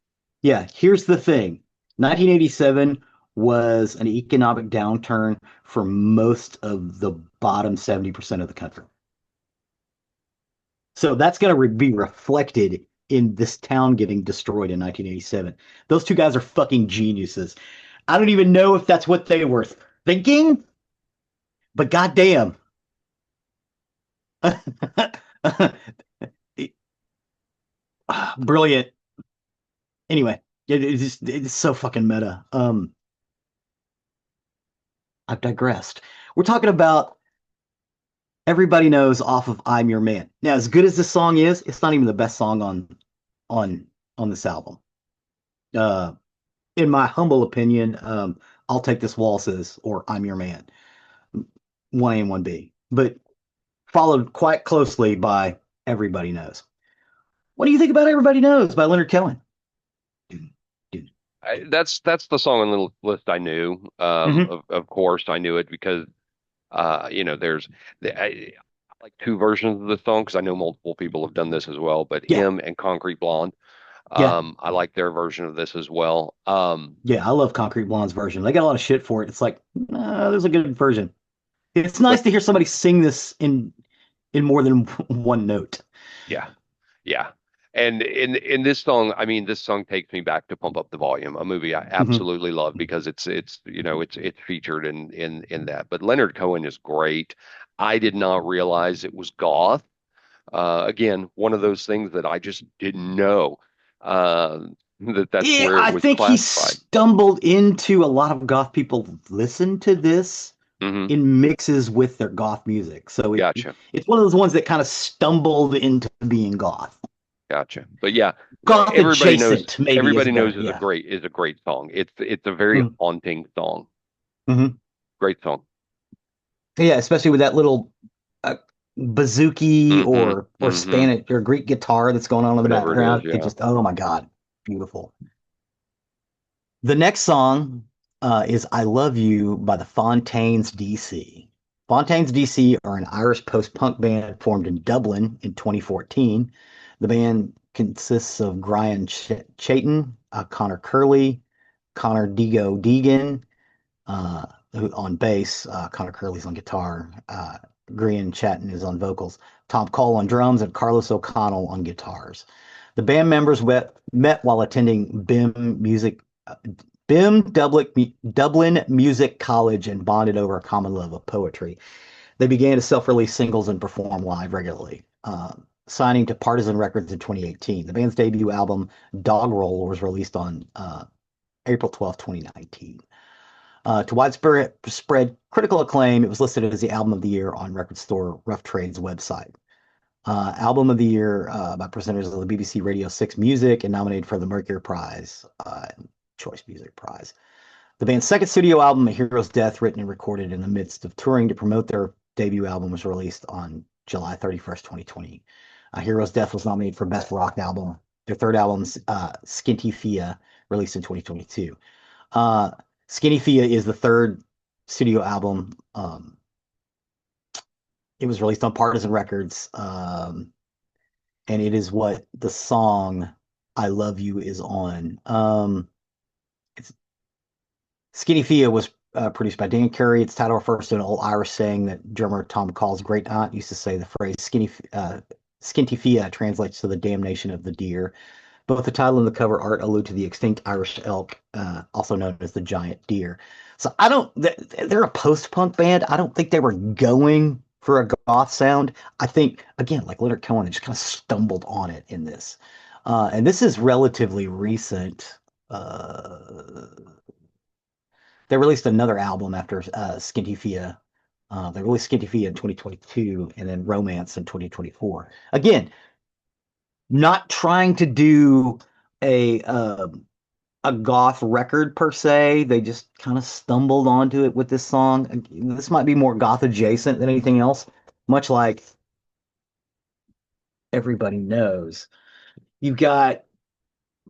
here's the thing. 1987 was an economic downturn for most of the bottom 70% of the country. So that's going to be reflected in this town getting destroyed in 1987. Those two guys are fucking geniuses. I don't even know if that's what they were thinking, but goddamn. Brilliant. Anyway, it's so fucking meta. I've digressed. We're talking about Everybody Knows off of I'm Your Man. Now, as good as this song is, it's not even the best song on on this album. Uh, in my humble opinion, I'll Take This Waltzes or I'm Your Man, 1A and 1B, but followed quite closely by Everybody Knows. What do you think about Everybody Knows by Leonard Cohen? That's the song on the list I knew. Mm-hmm. Of course I knew it because there's I like two versions of the song because I know multiple people have done this as well. But Yeah, him and Concrete Blonde, yeah, I like their version of this as well. yeah. I love Concrete Blonde's version. They got a lot of shit for it. It's like, there's a good version. It's nice But to hear somebody sing this in more than one note. yeah, yeah. And in this song, I mean, this song takes me back to Pump Up the Volume, a movie I Hmm. absolutely love because it's featured in that. But Leonard Cohen is great. I did not realize it was goth. Again, one of those things that I just didn't know uh, that's Yeah, where it I was think he classified. stumbled into a lot of goth people listen to this Hmm. in mixes with their goth music. So Gotcha, it's one of those ones that kind of stumbled into being goth. gotcha. But yeah, Goth adjacent, maybe is everybody better. knows Yeah. is a great song. It's a very Mm-hmm. haunting song. Mm-hmm. Great song. Yeah, especially with that little uh, bouzouki Hmm. or Hmm. Spanish or Greek guitar that's going on in the Whatever it is, background. It yeah. just, oh my God, beautiful. The next song is I Love You by the Fontaines DC. Fontaines DC are an Irish post-punk band formed in Dublin in 2014. The band consists of Brian Chayton, Connor Curley, Connor Digo Deegan, uh, on bass, Connor Curley's on guitar, Grian Chatton is on vocals, Tom Cole on drums, and Carlos O'Connell on guitars. The band members met while attending BIM Music. Dublin Music College and bonded over a common love of poetry. They began to self-release singles and perform live regularly, signing to Partisan Records in 2018. The band's debut album, Doggerel, was released on April 12, 2019. To widespread critical acclaim, it was listed as the album of the year on record store Rough Trade's website. Album of the year by presenters of the BBC Radio 6 Music and nominated for the Mercury Prize, Choice Music Prize. The band's second studio album, A Hero's Death, written and recorded in the midst of touring to promote their debut album, was released on July 31st, 2020. A Hero's Death was nominated for Best Rock Album. Their third album, Skinty Fia, released in 2022. Skinny Fia is the third studio album. It was released on Partisan Records, and it is what the song "I Love You" is on. It's Skinny Fia was produced by Dan Curry. Its title refers to an old Irish saying that drummer Tom Call's great aunt used to say. The phrase "Skinty Fia" translates to the damnation of the deer. Both the title and the cover art allude to the extinct Irish elk, also known as the giant deer. So I don't. They're a post-punk band. I don't think they were going for a goth sound. I think again, like Leonard Cohen, they just kind of stumbled on it in this. And this is relatively recent. They released another album after Skinty Fia. They released Skinty Fia in 2022, and then Romance in 2024. Again, not trying to do a uh, a goth record per se. They just kind of stumbled onto it with this song. This might be more goth adjacent than anything else, much like everybody knows. You've got,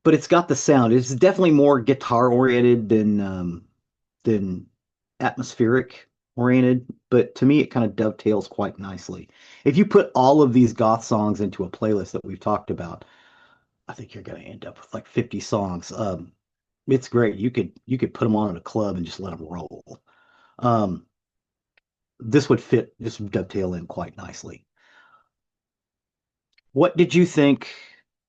but it's got the sound. It's definitely more guitar oriented than atmospheric oriented. But to me, it kind of dovetails quite nicely. If you put all of these goth songs into a playlist that we've talked about, I think you're going to end up with like 50 songs. It's great. You could put them on at a club and just let them roll. Um, this would dovetail in quite nicely. What did you think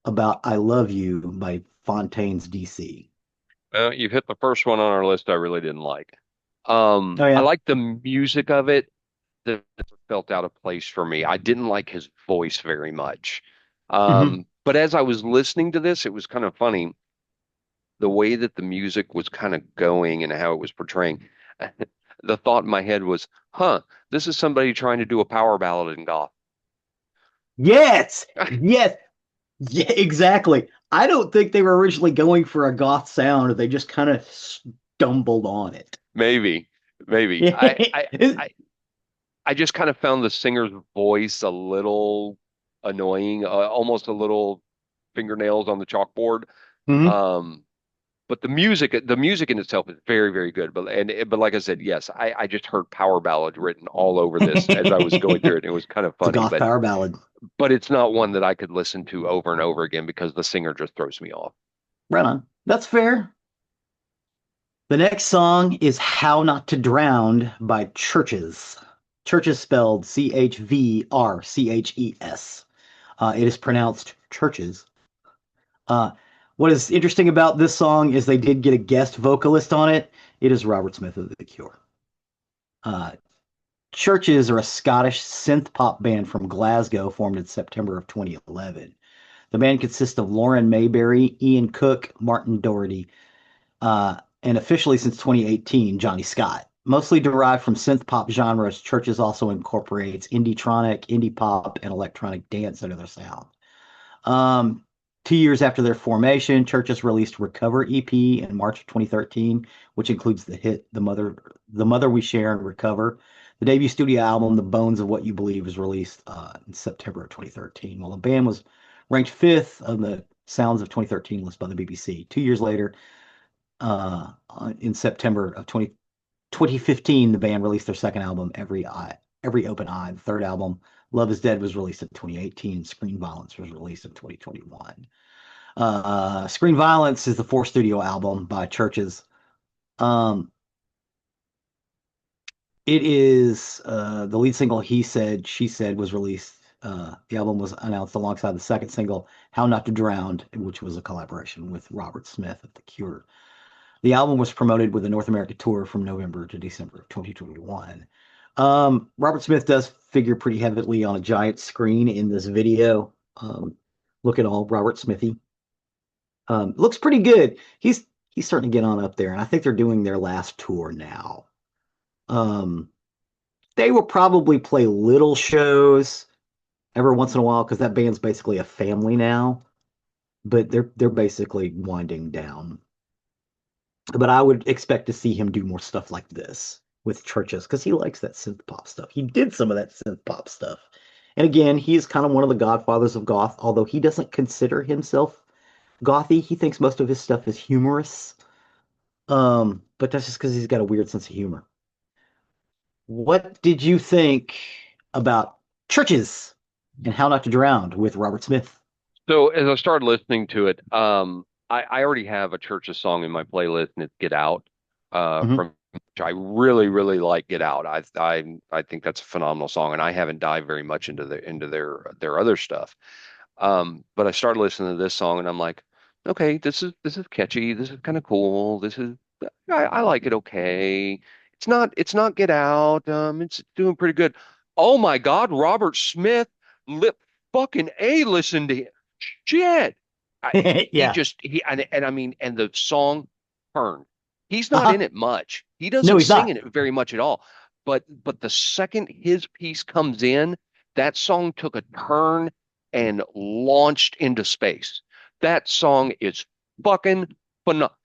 about "I Love You" by Fontaine's DC? Well, you hit the first one on our list I really didn't like. Oh I yeah. like the music of it that felt out of place for me. I didn't like his voice very much. Hmm. But as I was listening to this, it was kind of funny the way that the music was kind of going and how it was portraying. The thought in my head was, huh, this is somebody trying to do a power ballad in goth. Yes. Yes. Yeah, exactly. I don't think they were originally going for a goth sound. They just kind of stumbled on it. Maybe, maybe. I just kind of found the singer's voice a little annoying, almost a little fingernails on the chalkboard. Mhm. Um, but the music in itself is very, very good. But like I said, yes, I just heard power ballad written all over this as I was going through it. And it was kind of It's a funny, goth power ballad. but it's not one that I could listen to over and over again because the singer just throws me off. Right on. That's fair. The next song is How Not to Drown by Churches. Churches spelled Chvrches. It is pronounced churches. Uh, what is interesting about this song is they did get a guest vocalist on it. It is Robert Smith of The Cure. Uh, Churches are a Scottish synth pop band from Glasgow formed in September of 2011. The band consists of Lauren Mayberry, Ian Cook, Martin Doherty, and officially since 2018, Johnny Scott. Mostly derived from synth pop genres, Churches also incorporates indie-tronic, indie pop, and electronic dance into their sound. Um, 2 years after their formation, Churches released Recover EP in March of 2013, which includes the hit The Mother We Share" and Recover. The debut studio album, The Bones of What You Believe, was released in September of 2013. While the band was ranked fifth on the Sounds of 2013 list by the BBC. 2 years later, in September of 2015, the band released their second album, Every Open Eye. The third album, Love Is Dead, was released in 2018. Screen Violence was released in 2021. Screen Violence is the fourth studio album by Churches. Um, it is the lead single, He Said, She Said, was released. The album was announced alongside the second single, How Not to Drown, which was a collaboration with Robert Smith of The Cure. The album was promoted with a North America tour from November to December of 2021. Robert Smith does figure pretty heavily on a giant screen in this video. Look at all Robert Smithy. Looks pretty good. He's starting to get on up there, and I think they're doing their last tour now. Um, they will probably play little shows every once in a while because that band's basically a family now. But they're basically winding down. But I would expect to see him do more stuff like this with churches because he likes that synth pop stuff. He did some of that synth pop stuff. And again, he is kind of one of the godfathers of goth, although he doesn't consider himself gothy. He thinks most of his stuff is humorous. But that's just because he's got a weird sense of humor. What did you think about churches and How Not to Drown with Robert Smith? So as I started listening to it, I already have a Church's song in my playlist, and it's "Get Out." Hmm. From which I really, really like "Get Out." I think that's a phenomenal song, and I haven't dived very much into their other stuff. But I started listening to this song, and I'm like, okay, this is catchy. This is kind of cool. I like it. Okay, it's not Get Out. It's doing pretty good. Oh my God, Robert Smith, lip fucking A. Listen to him. Shit. He Yeah. just and I mean, and the song turned. He's not in Uh-huh. it much. He No, doesn't he's sing not. in it very much at all. But the second his piece comes in, that song took a turn and launched into space. That song is fucking phenomenal.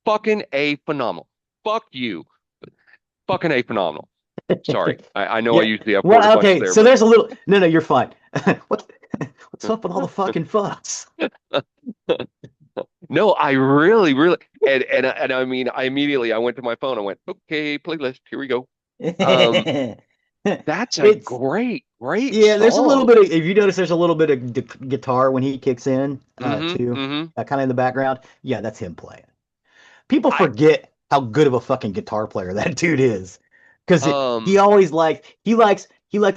Fucking a phenomenal. Fuck you. Fucking a phenomenal. Sorry. I know I Yeah. used the F word a Well, bunch okay. there, So but there's a little. No, no, you're fine. What? What's up with all the fucking fucks? no, I really, really, and I mean, I went to my phone. I went, okay, playlist. Here we go. Um, that's a It's great, great yeah. There's a little song. bit of. If you notice, there's a little bit of guitar when he kicks in, Hmm. too. Hmm. Kind of in the background. Yeah, that's him playing. People I forget how good of a fucking guitar player that dude is, because he um always he likes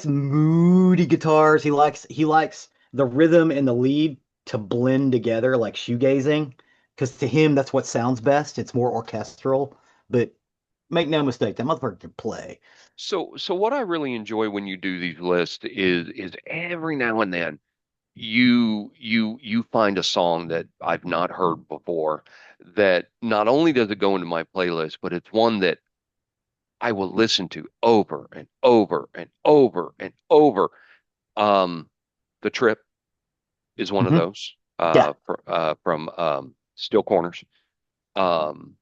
moody guitars. He likes the rhythm and the lead to blend together like shoegazing, because to him that's what sounds best. It's more orchestral, but make no mistake, that motherfucker can play. so what I really enjoy when you do these lists is every now and then you find a song that I've not heard before that not only does it go into my playlist, but it's one that I will listen to over and over and over and over. Um, The Trip is one of Hmm. those Yeah. from Steel Corners. Um,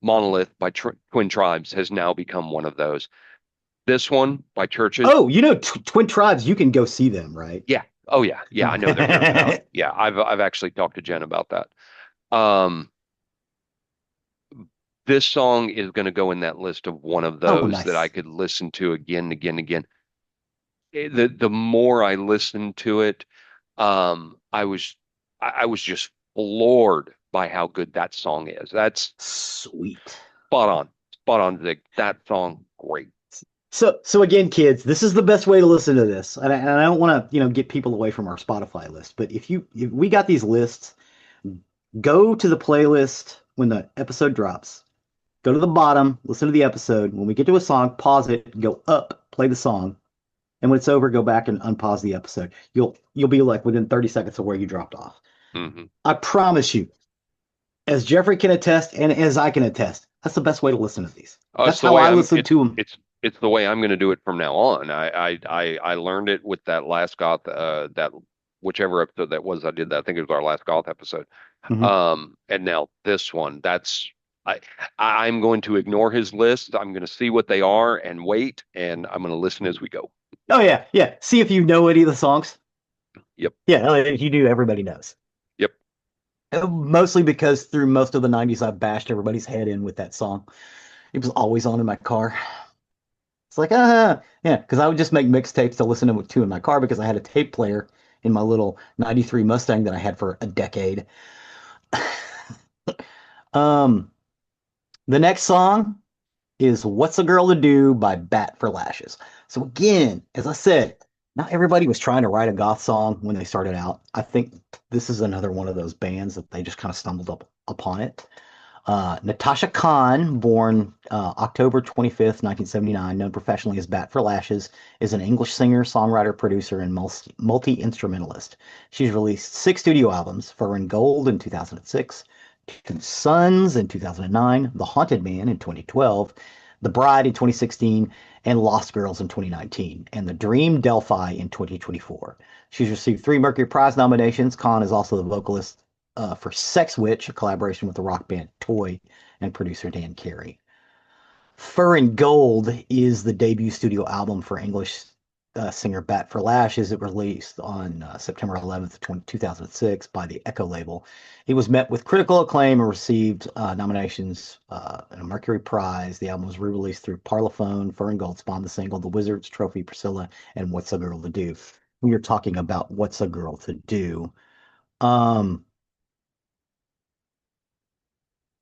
Monolith by Twin Tribes has now become one of those. This one by Churches, Oh, Twin Tribes, you can go see them, right? yeah. Oh yeah, yeah. I know they're here in town. Yeah, I've actually talked to Jen about that. Um, this song is going to go in that list of one of Oh, those that I nice. could listen to again and again and again. The more I listened to it, I was just floored by how good that song is. That's Sweet. spot on, Vic. That song, great. So again, kids, this is the best way to listen to this, and I don't want to, get people away from our Spotify list. But if we got these lists, go to the playlist when the episode drops. Go to the bottom, listen to the episode. When we get to a song, pause it, go up, play the song, and when it's over, go back and unpause the episode. You'll be like within 30 seconds of where you dropped off. Hmm. I promise you, as Jeffrey can attest and as I can attest, that's the best way to listen to these. It's That's the how way I I'm. listen to them. It's the way I'm going to do it from now on. I learned it with that last goth that whichever episode that was I did that. I think it was our last goth episode. Mhm. And now this one. I I'm going to ignore his list. I'm going to see what they are and wait, and I'm going to listen as we go. Oh yeah, yeah. See if you know any of the songs. Yep. Yeah, if you do, everybody knows. Yep. Mostly because through most of the 90s, I bashed everybody's head in with that song. It was always on in my car. It's like, yeah, because I would just make mixtapes to listen to in my car because I had a tape player in my little 93 Mustang that I had for a decade. Um, the next song is What's a Girl to Do by Bat for Lashes. So again, as I said, not everybody was trying to write a goth song when they started out. I think this is another one of those bands that they just kind of stumbled up upon it. Natasha Khan, born October 25th, 1979, known professionally as Bat for Lashes, is an English singer, songwriter, producer, and multi-instrumentalist. She's released six studio albums: Fur and Gold in 2006, Two Sons in 2009, The Haunted Man in 2012, The Bride in 2016, and Lost Girls in 2019, and The Dream Delphi in 2024. She's received three Mercury Prize nominations. Khan is also the vocalist for Sex Witch, a collaboration with the rock band Toy and producer Dan Carey. Fur and Gold is the debut studio album for English singer Bat for Lashes. It was released on September 11th, 2006 by the Echo label. It was met with critical acclaim and received nominations and a Mercury Prize. The album was re-released through Parlophone. Fur and Gold spawned the single The Wizard's Trophy, Priscilla, and What's a Girl to Do. We are talking about What's a Girl to Do. Um,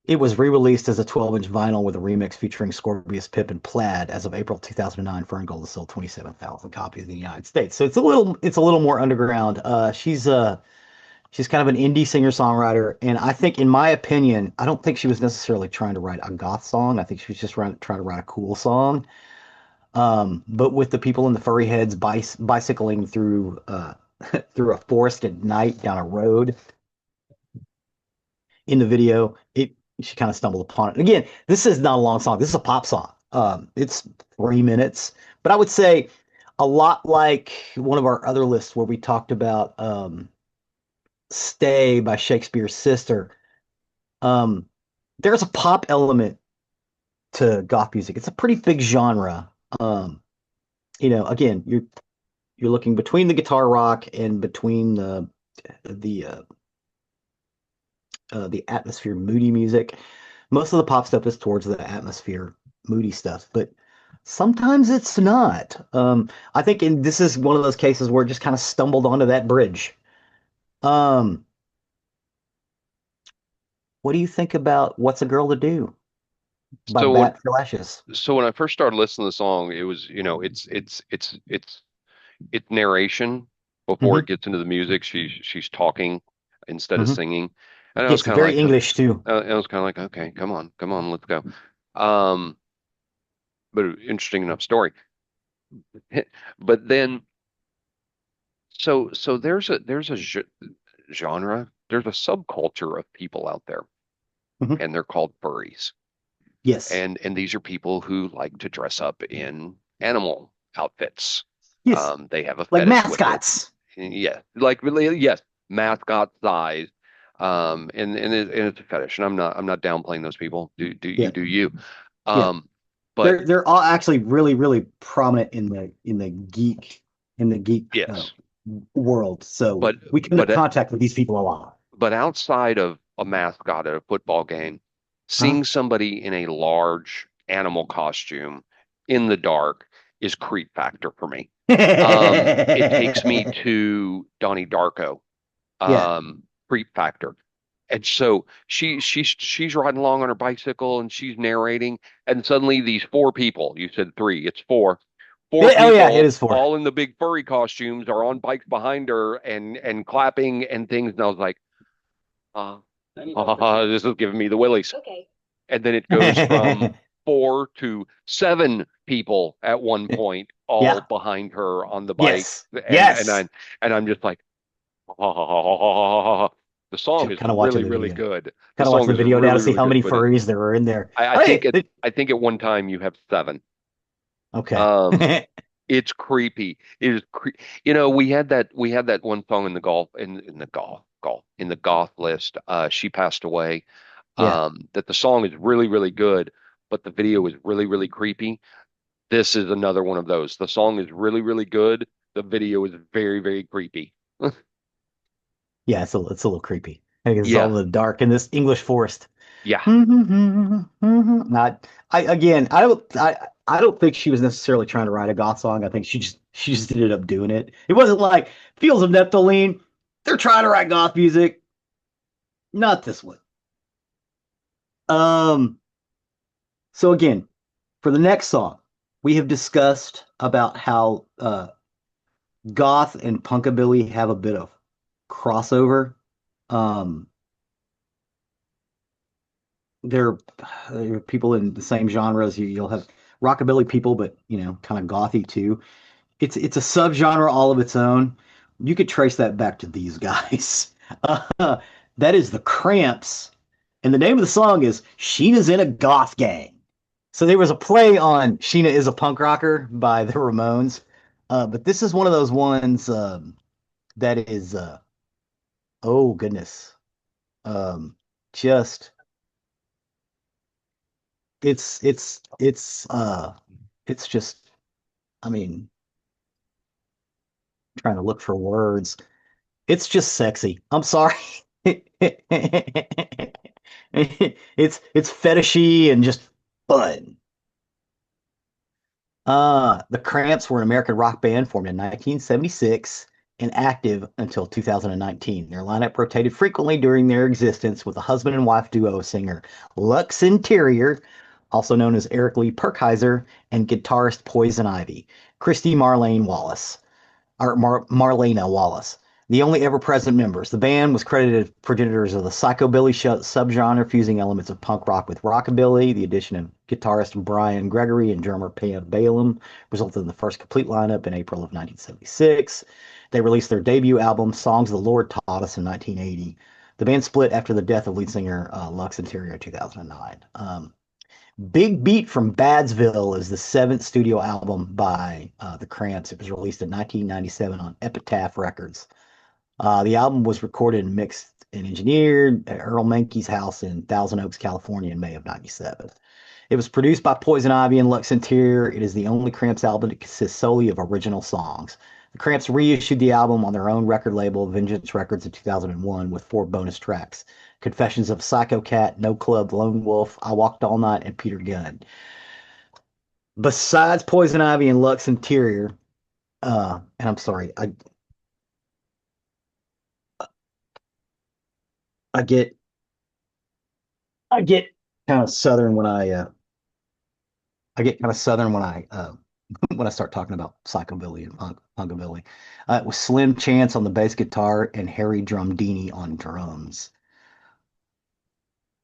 It was re-released as a 12-inch vinyl with a remix featuring Scorpius Pip and Plaid. As of April 2009, Ferngold has sold 27,000 copies in the United States. So it's a little more underground. She's kind of an indie singer-songwriter, and I think, in my opinion, I don't think she was necessarily trying to write a goth song. I think she was just trying to write a cool song. But with the people in the furry heads bicycling through through a forest at night down a road, in the video, it she kind of stumbled upon it. And again, this is not a long song. This is a pop song. It's 3 minutes, but I would say a lot like one of our other lists where we talked about "Stay" by Shakespeare's Sister. Um, there's a pop element to goth music. It's a pretty big genre. Again, you're looking between the guitar rock and between the the atmosphere moody music. Most of the pop stuff is towards the atmosphere moody stuff, but sometimes it's not. I think this is one of those cases where it just kind of stumbled onto that bridge. Um, what do you think about What's a Girl to Do by So when Bat for Lashes? so when I first started listening to the song, it was, it's narration before Hmm. it gets into the music. She's talking instead of Hmm. singing, and I was Yes, kind of very like, English too. I was kind of like, okay, come on, let's go. Um, but interesting enough story. But then, so there's a genre, there's a subculture of people out there, Hmm. and they're called furries. Yes, And these are people who like to dress up in animal outfits. yes, They have a like fetish with it. mascots. Yeah, like really, yes, mascot size. And it's a fetish, and I'm not downplaying those people. Do Yeah, you do you? yeah. Um, but They're all actually really really prominent in the geek yes, world. So but we come into but contact with these people a lot. but outside of a mascot at a football game, Huh? seeing somebody in a large animal costume in the dark is creep factor for me. It takes me to Donnie Darko, Yeah. creep factor. And so she's riding along on her bicycle and she's narrating, and suddenly these four people, you said three, it's four Oh yeah, it people is for. all in the big furry costumes are on bikes behind her and clapping and things. And I was like, uh, this is giving me the willies. And then it goes from four to seven people at one point, all Yeah. behind her on the bike. Yes. And Yes. and I'm just like, the song is Kind of watching really, the really video. good. The Kind of watching song the is video now to really, see really how good, many but furries there are in there. I think Hey, it I think at one time you have seven. okay. Um, it's creepy. It is we had that one song in the goth list. She passed away. Yeah. That the song is really, really good, but the video is really, really creepy. This is another one of those. The song is really, really good. The video is very, very creepy. Yeah, it's a little creepy. I think it's all Yeah, in the dark in this English forest. yeah. Not, I don't think she was necessarily trying to write a goth song. I think she just ended up doing it. It wasn't like Fields of Nephilim. They're trying to write goth music. Not this one. Um, so again, for the next song, we have discussed about how goth and punkabilly have a bit of crossover. Um, they're, they're people in the same genres. You'll have rockabilly people, but kind of gothy too. It's a subgenre all of its own. You could trace that back to these guys. That is the Cramps, and the name of the song is "Sheena's in a Goth Gang." So there was a play on "Sheena is a Punk Rocker" by the Ramones, but this is one of those ones that is, oh goodness, um, just it's just, I mean, trying to look for words. It's just sexy. I'm sorry. It's fetishy and just fun. The Cramps were an American rock band formed in 1976 and active until 2019. Their lineup rotated frequently during their existence with a husband and wife duo singer Lux Interior, also known as Eric Lee Perkheiser, and guitarist Poison Ivy, Christy Marlena Wallace, the only ever-present members. The band was credited as progenitors of the psychobilly subgenre, fusing elements of punk rock with rockabilly. The addition of guitarist Brian Gregory and drummer Pam Balaam resulted in the first complete lineup in April of 1976. They released their debut album, Songs the Lord Taught Us, in 1980. The band split after the death of lead singer Lux Interior in 2009. Big Beat from Badsville is the seventh studio album by the Cramps. It was released in 1997 on Epitaph Records. The album was recorded and mixed and engineered at Earl Mankey's house in Thousand Oaks, California in May of 97. It was produced by Poison Ivy and Lux Interior. It is the only Cramps album that consists solely of original songs. The Cramps reissued the album on their own record label, Vengeance Records, in 2001 with four bonus tracks: Confessions of Psycho Cat, No Club, Lone Wolf, I Walked All Night, and Peter Gunn. Besides Poison Ivy and Lux Interior, and I'm sorry, I get I get kind of southern when I get kind of southern when I when I start talking about psychobilly and punkabilly. It was Slim Chance on the bass guitar and Harry Drumdini on drums.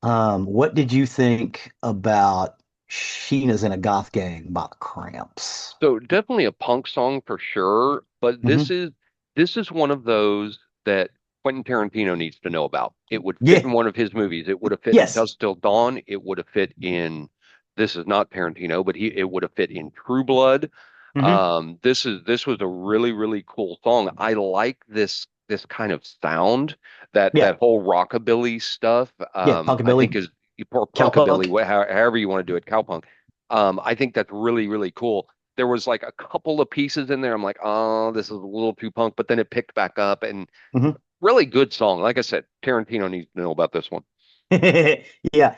What did you think about Sheena's in a Goth Gang by the Cramps? So definitely a punk song for sure, but Hmm. this is one of those that Quentin Tarantino needs to know about. It would fit Yeah. in one of his movies. It would have fit in Yes. Dusk Till Dawn. It would have fit in, this is not Tarantino, but he it would have fit in True Blood. Hmm. This was a really, really cool song. I like this kind of sound, Yeah. that whole rockabilly stuff. Yeah. I think Punkabilly, is or punkabilly, cowpunk. however you want to do it, cowpunk. I think that's really, really cool. There was like a couple of pieces in there. I'm like, oh, this is a little too punk, but then it picked back up and Hmm. really good song. Like I said, Tarantino needs to know about this one. Yeah.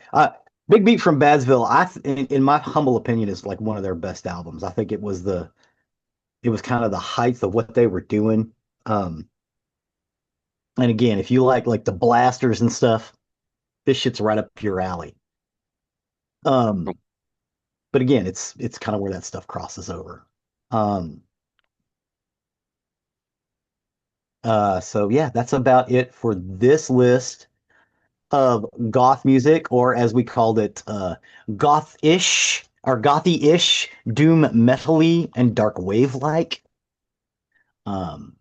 Big Beat from Badsville, in my humble opinion, is like one of their best albums. I think it was kind of the height of what they were doing. Um, and again, if you like the blasters and stuff, this shit's right up your alley. Um, but again, it's kind of where that stuff crosses over. Um, so yeah, that's about it for this list of goth music, or as we called it, goth-ish or gothy-ish, doom metally and dark wave like. Um,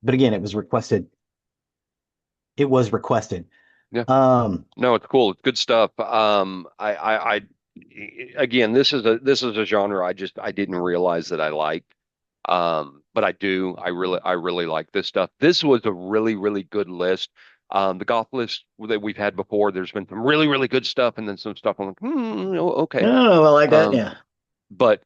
but again, it was requested. It was requested. Yeah. Um, No, it's cool. It's good stuff. Again, this is a genre I didn't realize that I liked. But I do. I really like this stuff. This was a really, really good list. The goth list that we've had before, there's been some really, really good stuff, and then some stuff I'm like, okay. oh, I like that. Um, Yeah. but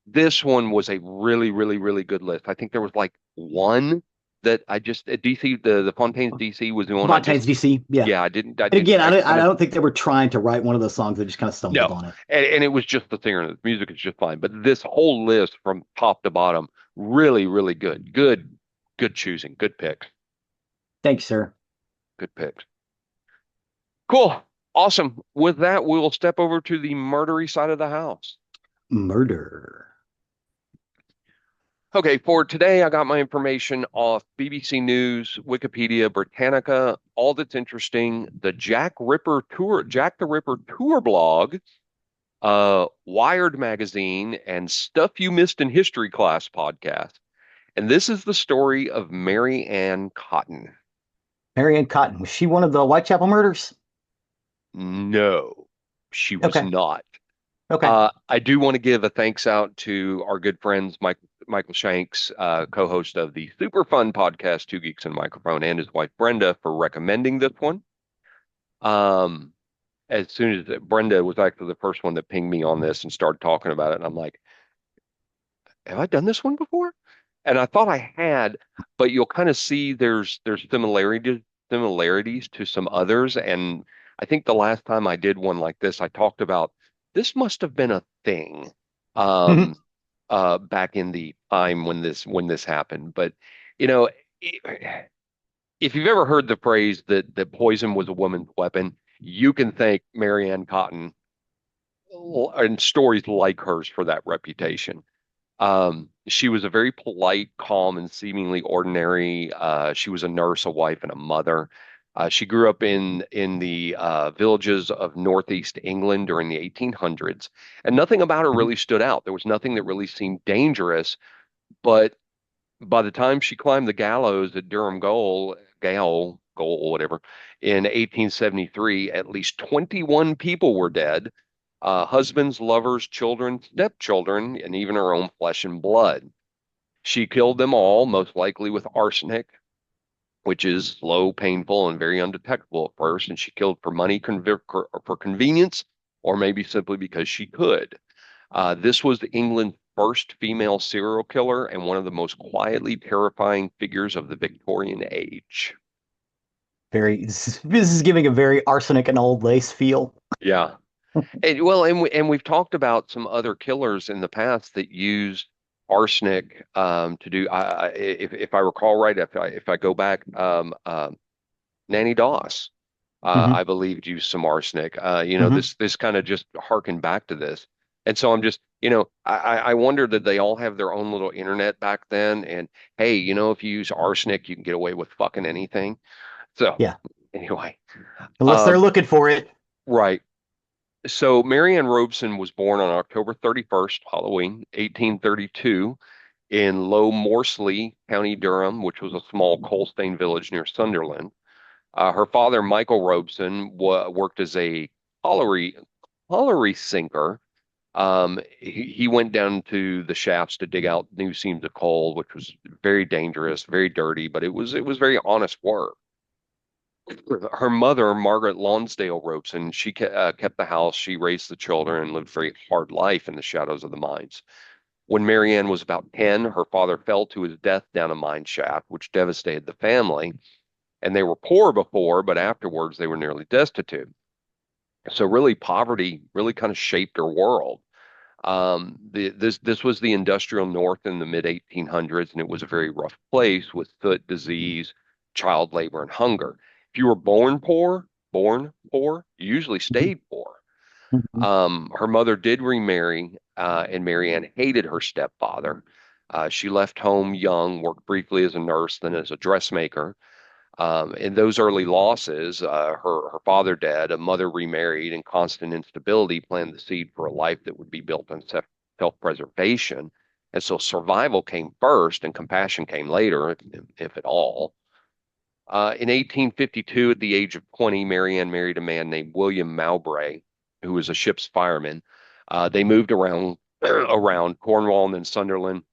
this one was a really, really, really good list. I think there was like one that I just DC, the Fontaine's DC was the one I just, Fontaines DC. Yeah. yeah, I And didn't, again, I I kind of, don't think they were trying to write one of those songs. They just kind of stumbled no. on it. And it was just the singer. The music is just fine. But this whole list from top to bottom, really, really good. Good choosing. Good picks. Thanks, sir. Good picks. Cool. Awesome. With that, we will step over to the murdery side of the house. Murder. Okay, for today, I got my information off BBC News, Wikipedia, Britannica, all that's interesting, the Jack the Ripper tour blog, Wired magazine, and Stuff You Missed in History Class podcast. And this is the story of Mary Ann Cotton. Marianne Cotton, was she one of the Whitechapel murders? No, she was Okay. not. Okay. I do want to give a thanks out to our good friends, Michael Shanks, co-host of the super fun podcast, Two Geeks and a Microphone, and his wife Brenda for recommending this one. Um, as soon as Brenda was actually the first one that pinged me on this and started talking about it, and I'm like, have I done this one before? And I thought I had, but you'll kind of see there's similarities to some others. And I think the last time I did one like this, I talked about this must have been a thing Mhm. um back in the time when this happened. But you know, if you've ever heard the phrase that poison was a woman's weapon, you can thank Marianne Cotton and stories like hers for that reputation. She was a very polite, calm, and seemingly ordinary. She was a nurse, a wife, and a mother. She grew up in the villages of northeast England during the 1800s, and nothing about her Mhm. really stood out. There was nothing that really seemed dangerous. But by the time she climbed the gallows at Gaol, whatever, in 1873, at least 21 people were dead. Husbands, lovers, children, stepchildren, and even her own flesh and blood. She killed them all, most likely with arsenic, which is slow, painful, and very undetectable at first. And she killed for money, for convenience, or maybe simply because she could. This was England's first female serial killer and one of the most quietly terrifying figures of the Victorian age. Very, this is giving a very arsenic and old lace feel. Yeah. And we've talked about some other killers in the past that used arsenic to do. If I recall right, if I go back, Nanny Doss, Hmm. I believe used some arsenic. Hmm. This kind of just harkened back to this, and so I'm just, I wonder that they all have their own little internet back then, and hey, if you use arsenic, you can get away with fucking anything. So Yeah. anyway, Unless they're um, looking for it. right. So Marianne Robeson was born on October 31st, Halloween, 1832, in Low Morsley, County Durham, which was a small coal stained village near Sunderland. Her father, Michael Robeson, worked as a colliery colliery sinker. He went down to the shafts to dig out new seams of coal, which was very dangerous, very dirty, but it was very honest work. Her mother, Margaret Lonsdale Robeson, she kept the house, she raised the children, and lived a very hard life in the shadows of the mines. When Marianne was about 10, her father fell to his death down a mine shaft, which devastated the family. And they were poor before, but afterwards they were nearly destitute. So really, poverty really kind of shaped her world. This was the industrial North in the mid 1800s, and it was a very rough place with foot disease, child labor, and hunger. If you were born poor, you usually Mhm. stayed poor. Mhm. Her mother did remarry, and Marianne hated her stepfather. She left home young, worked briefly as a nurse, then as a dressmaker. In those early losses, her father dead, a mother remarried, and constant instability planted the seed for a life that would be built on self-preservation. And so survival came first, and compassion came later, if at all. In 1852, at the age of 20, Marianne married a man named William Mowbray, who was a ship's fireman. They moved around around Cornwall and then Sunderland,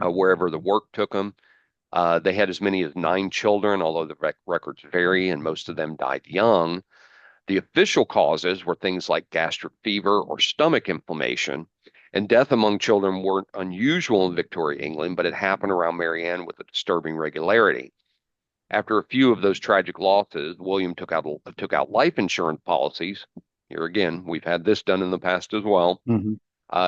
wherever the work took them. They had as many as 9 children, although the records vary, and most of them died young. The official causes were things like gastric fever or stomach inflammation, and death among children weren't unusual in Victoria, England, but it happened around Marianne with a disturbing regularity. After a few of those tragic losses, William took out life insurance policies. Here again, we've had this done in the past as well. Mhm.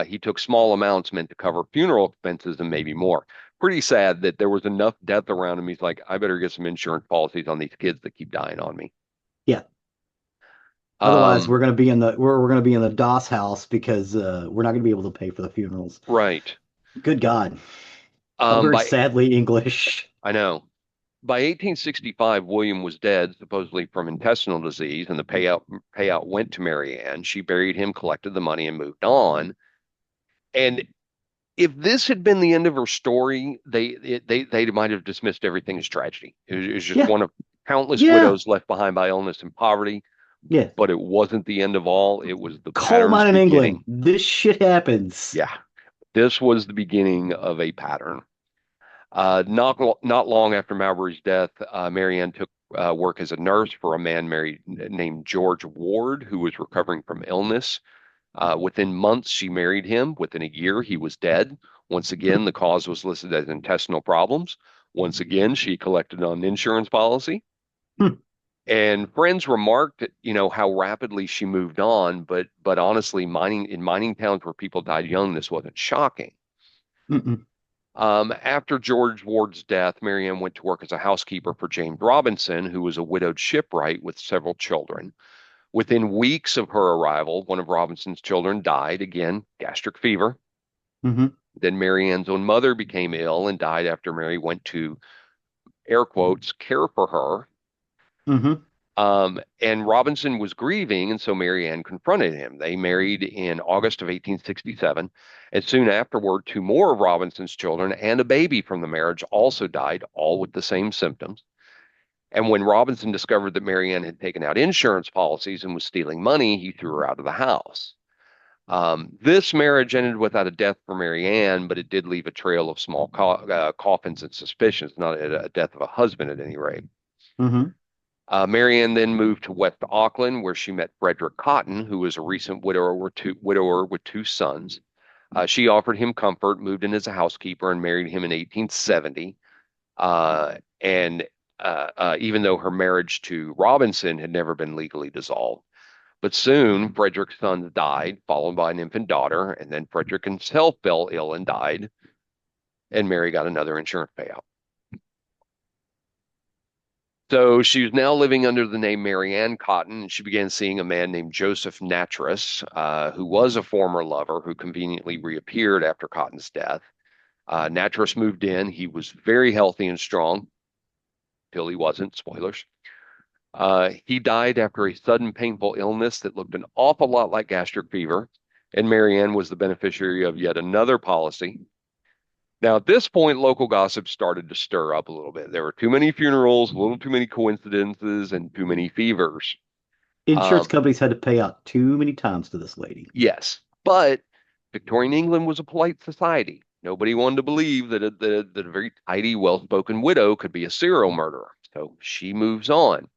He took small amounts meant to cover funeral expenses and maybe more. Pretty sad that there was enough death around him. He's like, I better get some insurance policies on these kids that keep dying on me. Yeah. Otherwise, Um, we're gonna be in the DOS house because we're not gonna be able to pay for the funerals. right. Good God. How very By sadly English. I know. By 1865, William was dead, supposedly from intestinal disease, and the payout went to Mary Ann. She buried him, collected the money, and moved on. And if this had been the end of her story, they might have dismissed everything as tragedy. It was just Yeah, one of countless yeah, widows left behind by illness and poverty. yeah. But it wasn't the end of all. It was the Coal pattern's mine in England. beginning. This shit happens. Yeah, this was the beginning of a pattern. Not long after Mowbray's death, Marianne took work as a nurse for a man married named George Ward, who was recovering from illness. Within months, she married him. Within a year, he was dead. Once again, the cause was listed as intestinal problems. Once again, she collected on an insurance policy. Hmm. And friends remarked, how rapidly she moved on. But honestly, mining towns where people died young, this wasn't shocking. Mm-mm. After George Ward's death, Miriam went to work as a housekeeper for James Robinson, who was a widowed shipwright with several children. Within weeks of her arrival, one of Robinson's children died, again, gastric fever. Mm-hmm. Then Mary Ann's own mother became ill and died after Mary went to, air quotes, care for her. Mm-hmm. And Robinson was grieving, and so Mary Ann confronted him. They married in August of 1867, and soon afterward, two more of Robinson's children and a baby from the marriage also died, all with the same symptoms. And when Robinson discovered that Mary Ann had taken out insurance policies and was stealing money, he threw her out of the house. This marriage ended without a death for Mary Ann, but it did leave a trail of small coffins and suspicions, not a death of a husband at any rate. Mm-hmm. Mary Ann then moved to West Auckland, where she met Frederick Cotton, who was a recent widower with two sons. She offered him comfort, moved in as a housekeeper, and married him in 1870. And Even though her marriage to Robinson had never been legally dissolved. But soon, Frederick's sons died, followed by an infant daughter, and then Frederick himself fell ill and died, and Mary got another insurance payout. So she was now living under the name Mary Ann Cotton, and she began seeing a man named Joseph Nattrass, who was a former lover who conveniently reappeared after Cotton's death. Nattrass moved in. He was very healthy and strong, till he wasn't. Spoilers. He died after a sudden painful illness that looked an awful lot like gastric fever, and Mary Ann was the beneficiary of yet another policy. Now, at this point, local gossip started to stir up a little bit. There were too many funerals, a little too many coincidences, and too many fevers. Insurance Um, companies had to pay out too many times to this lady. yes, but Victorian England was a polite society. Nobody wanted to believe that a very tidy, well-spoken widow could be a serial murderer. So she moves on.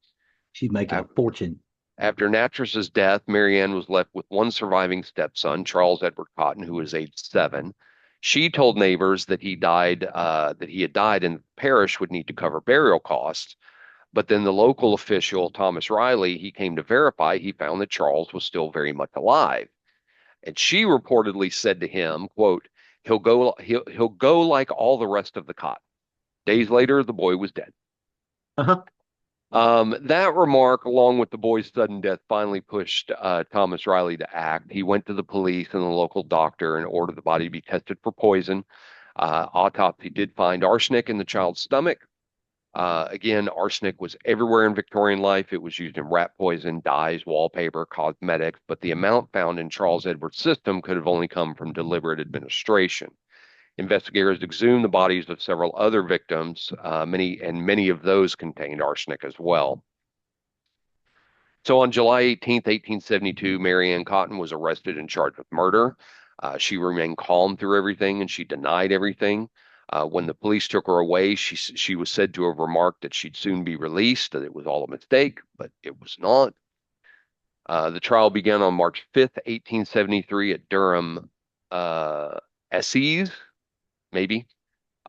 She's making a fortune. After Nattress's death, Marianne was left with one surviving stepson, Charles Edward Cotton, who was aged 7. She told neighbors that he had died and the parish would need to cover burial costs. But then the local official, Thomas Riley, he came to verify, he found that Charles was still very much alive. And she reportedly said to him, quote, he'll go like all the rest of the Cotton. Days later, the boy was dead. Uh-huh. That remark, along with the boy's sudden death, finally pushed Thomas Riley to act. He went to the police and the local doctor and ordered the body to be tested for poison. Autopsy did find arsenic in the child's stomach. Again, arsenic was everywhere in Victorian life. It was used in rat poison, dyes, wallpaper, cosmetics, but the amount found in Charles Edward's system could have only come from deliberate administration. Investigators exhumed the bodies of several other victims, many of those contained arsenic as well. So on July 18th, 1872, Mary Ann Cotton was arrested and charged with murder. She remained calm through everything and she denied everything. When the police took her away, she was said to have remarked that she'd soon be released, that it was all a mistake, but it was not. The trial began on March 5th, 1873 at Durham, Essees, maybe,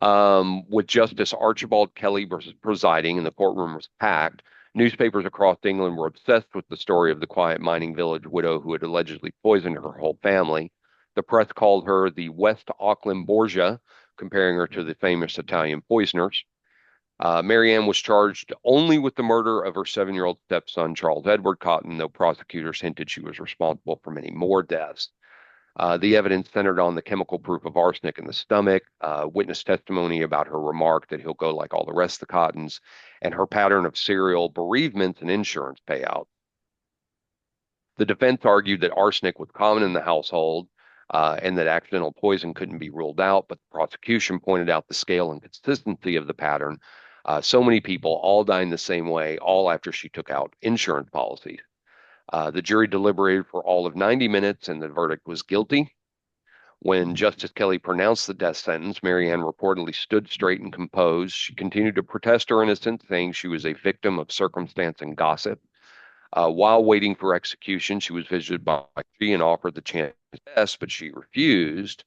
with Justice Archibald Kelly presiding, and the courtroom was packed. Newspapers across England were obsessed with the story of the quiet mining village widow who had allegedly poisoned her whole family. The press called her the West Auckland Borgia, comparing her to the famous Italian poisoners. Mary Ann was charged only with the murder of her 7-year-old stepson, Charles Edward Cotton, though prosecutors hinted she was responsible for many more deaths. The evidence centered on the chemical proof of arsenic in the stomach, witness testimony about her remark that he'll go like all the rest of the Cottons, and her pattern of serial bereavements and insurance payouts. The defense argued that arsenic was common in the household and that accidental poison couldn't be ruled out, but the prosecution pointed out the scale and consistency of the pattern. So many people all dying the same way, all after she took out insurance policies. The jury deliberated for all of 90 minutes, and the verdict was guilty. When Justice Kelly pronounced the death sentence, Marianne reportedly stood straight and composed. She continued to protest her innocence, saying she was a victim of circumstance and gossip. While waiting for execution, she was visited by she and offered the chance to test, but she refused.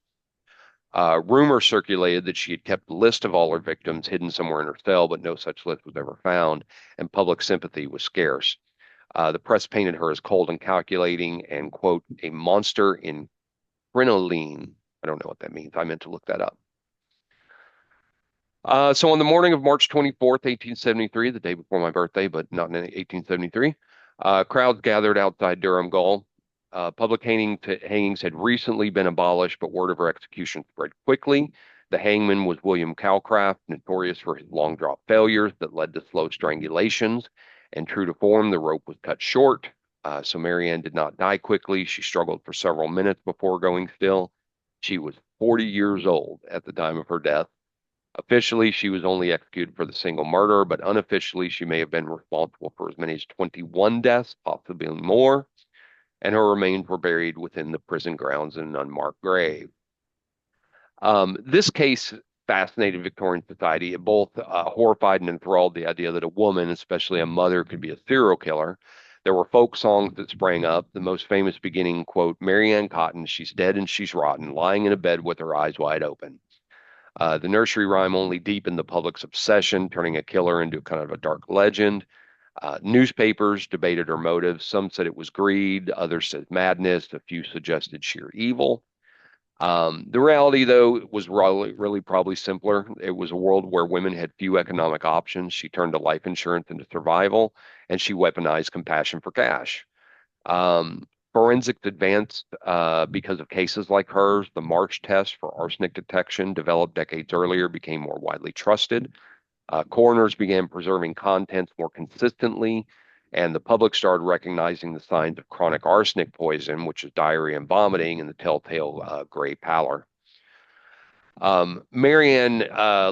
Rumor circulated that she had kept a list of all her victims hidden somewhere in her cell, but no such list was ever found, and public sympathy was scarce. The press painted her as cold and calculating and, quote, a monster in crinoline. I don't know what that means. I meant to look that up. So on the morning of March 24th, 1873, the day before my birthday, but not in 1873, crowds gathered outside Durham Gaol. Hangings had recently been abolished, but word of her execution spread quickly. The hangman was William Calcraft, notorious for his long drop failures that led to slow strangulations. And true to form, the rope was cut short. So Marianne did not die quickly. She struggled for several minutes before going still. She was 40 years old at the time of her death. Officially, she was only executed for the single murder, but unofficially, she may have been responsible for as many as 21 deaths, possibly more, and her remains were buried within the prison grounds in an unmarked grave. This case fascinated Victorian society. It both horrified and enthralled the idea that a woman, especially a mother, could be a serial killer. There were folk songs that sprang up, the most famous beginning, quote, Marianne Cotton, she's dead and she's rotten, lying in a bed with her eyes wide open. The nursery rhyme only deepened the public's obsession, turning a killer into kind of a dark legend. Newspapers debated her motives. Some said it was greed, others said madness, a few suggested sheer evil. The reality, though, was really probably simpler. It was a world where women had few economic options. She turned to life insurance into survival, and she weaponized compassion for cash. Forensics advanced because of cases like hers. The March test for arsenic detection, developed decades earlier, became more widely trusted. Coroners began preserving contents more consistently, and the public started recognizing the signs of chronic arsenic poison, which is diarrhea and vomiting, and the telltale gray pallor. Marianne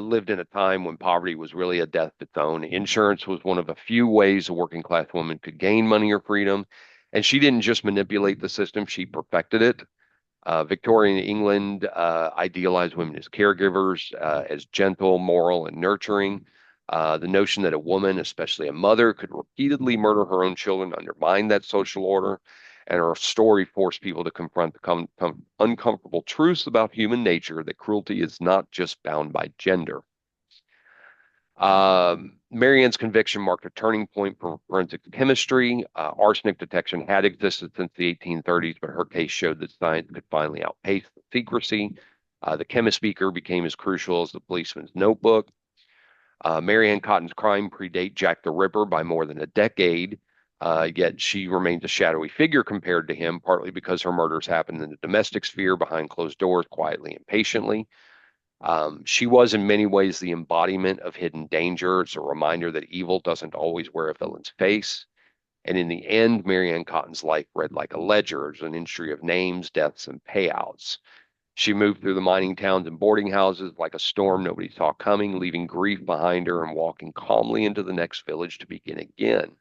lived in a time when poverty was really a death of its own. Insurance was one of a few ways a working class woman could gain money or freedom. And she didn't just manipulate the system, she perfected it. Victorian England idealized women as caregivers, as gentle, moral, and nurturing. The notion that a woman, especially a mother, could repeatedly murder her own children undermined that social order. And her story forced people to confront the uncomfortable truths about human nature that cruelty is not just bound by gender. Marianne's conviction marked a turning point for forensic chemistry. Arsenic detection had existed since the 1830s, but her case showed that science could finally outpace the secrecy. The chemist beaker became as crucial as the policeman's notebook. Marianne Cotton's crime predate Jack the Ripper by more than a decade, yet she remains a shadowy figure compared to him, partly because her murders happened in the domestic sphere behind closed doors, quietly and patiently. She was in many ways the embodiment of hidden danger. It's a reminder that evil doesn't always wear a villain's face. And in the end, Marianne Cotton's life read like a ledger. It's an industry of names, deaths, and payouts. She moved through the mining towns and boarding houses like a storm nobody saw coming, leaving grief behind her and walking calmly into the next village to begin again.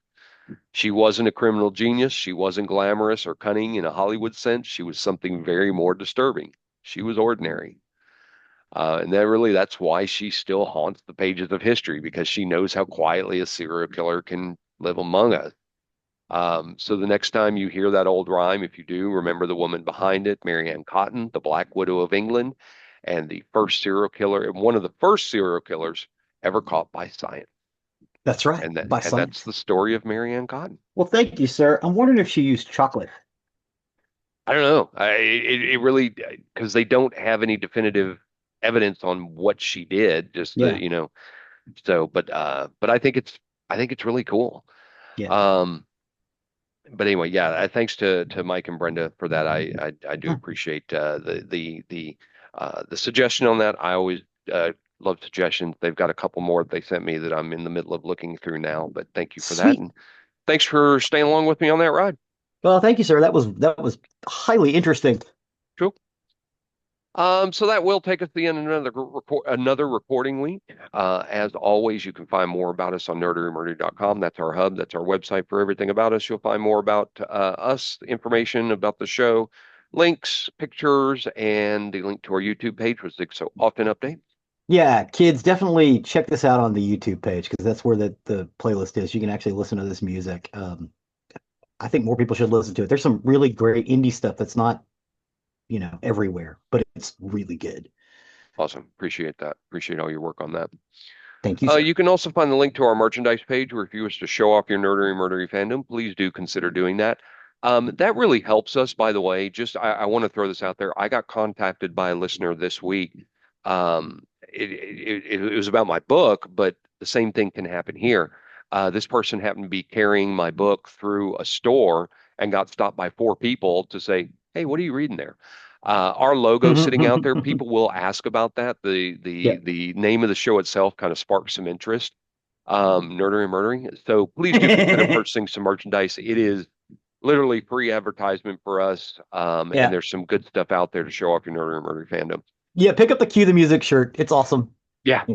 She wasn't a criminal genius. She wasn't glamorous or cunning in a Hollywood sense. She was something very more disturbing. She was ordinary. And that's why she still haunts the pages of history because she knows how quietly a serial killer can live among us. So the next time you hear that old rhyme, if you do, remember the woman behind it, Marianne Cotton, the Black Widow of England, and the first serial killer, and one of the first serial killers ever caught by science. That's right, And that by and that's science. the story of Marianne Cotton. Well, thank you, sir. I'm wondering if she used chocolate. I don't know. It really because they don't have any definitive evidence on what she did. Just Yeah, So, but I think it's really cool. yeah. Um, But anyway, yeah, thanks to Mike and Brenda for that. I do appreciate the suggestion on that. I always love suggestions. They've got a couple more that they sent me that I'm in the middle of looking through now. But thank you for that, Sweet. and thanks for staying along with me on that ride. Well, thank you, sir. That was highly interesting. Cool. So that will take us to the end of another recording week. As always, you can find more about us on nerderymerdy.com. That's our hub. That's our website for everything about us. You'll find more about us, information about the show, links, pictures, and the link to our YouTube page, which they so often update. Yeah, kids, definitely check this out on the YouTube page because that's where the playlist is. You can actually listen to this music. I think more people should listen to it. There's some really great indie stuff that's not, everywhere, but it's really good. Awesome. Appreciate that. Appreciate all your work on that. Thank you, sir. You can also find the link to our merchandise page where if you wish to show off your nerdery murdery fandom, please do consider doing that. That really helps us, by the way. I want to throw this out there. I got contacted by a listener this week. It was about my book, but the same thing can happen here. This person happened to be carrying my book through a store and got stopped by four people to say, "Hey, what are you reading there?" Our logo sitting out there, people will ask about that. Yeah. The name of the show itself kind of sparks some interest. Nerdery and Murdering. So please do consider purchasing some merchandise. It is literally free advertisement for us. And Yeah. there's some good stuff out there to show off your Nerdery and Murdering fandom. Yeah, pick up the Cue the Music shirt. It's awesome. Yeah.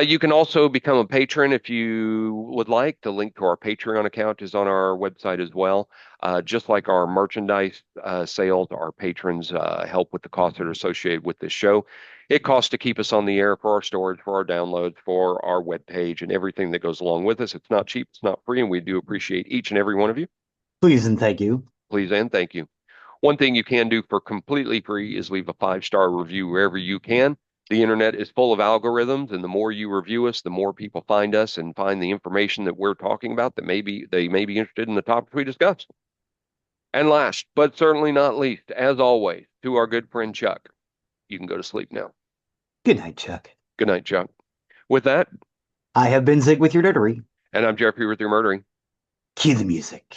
You can also become a patron if you would like. The link to our Patreon account is on our website as well. Just like our merchandise sales, our patrons help with the costs that are associated with this show. It costs to keep us on the air for our storage, for our downloads, for our web page, and everything that goes along with us. It's not cheap, it's not free, and we do appreciate each and every one of you. Please and thank you. Please and thank you. One thing you can do for completely free is leave a 5-star review wherever you can. The internet is full of algorithms, and the more you review us, the more people find us and find the information that we're talking about that maybe they may be interested in the topic we discussed. And last, but certainly not least, as always, to our good friend Chuck, you can go to sleep now. Good night, Chuck. Good night, Chuck. With that, I have been Zig with your notary. and I'm Jeffrey with your murdering. Cue the music.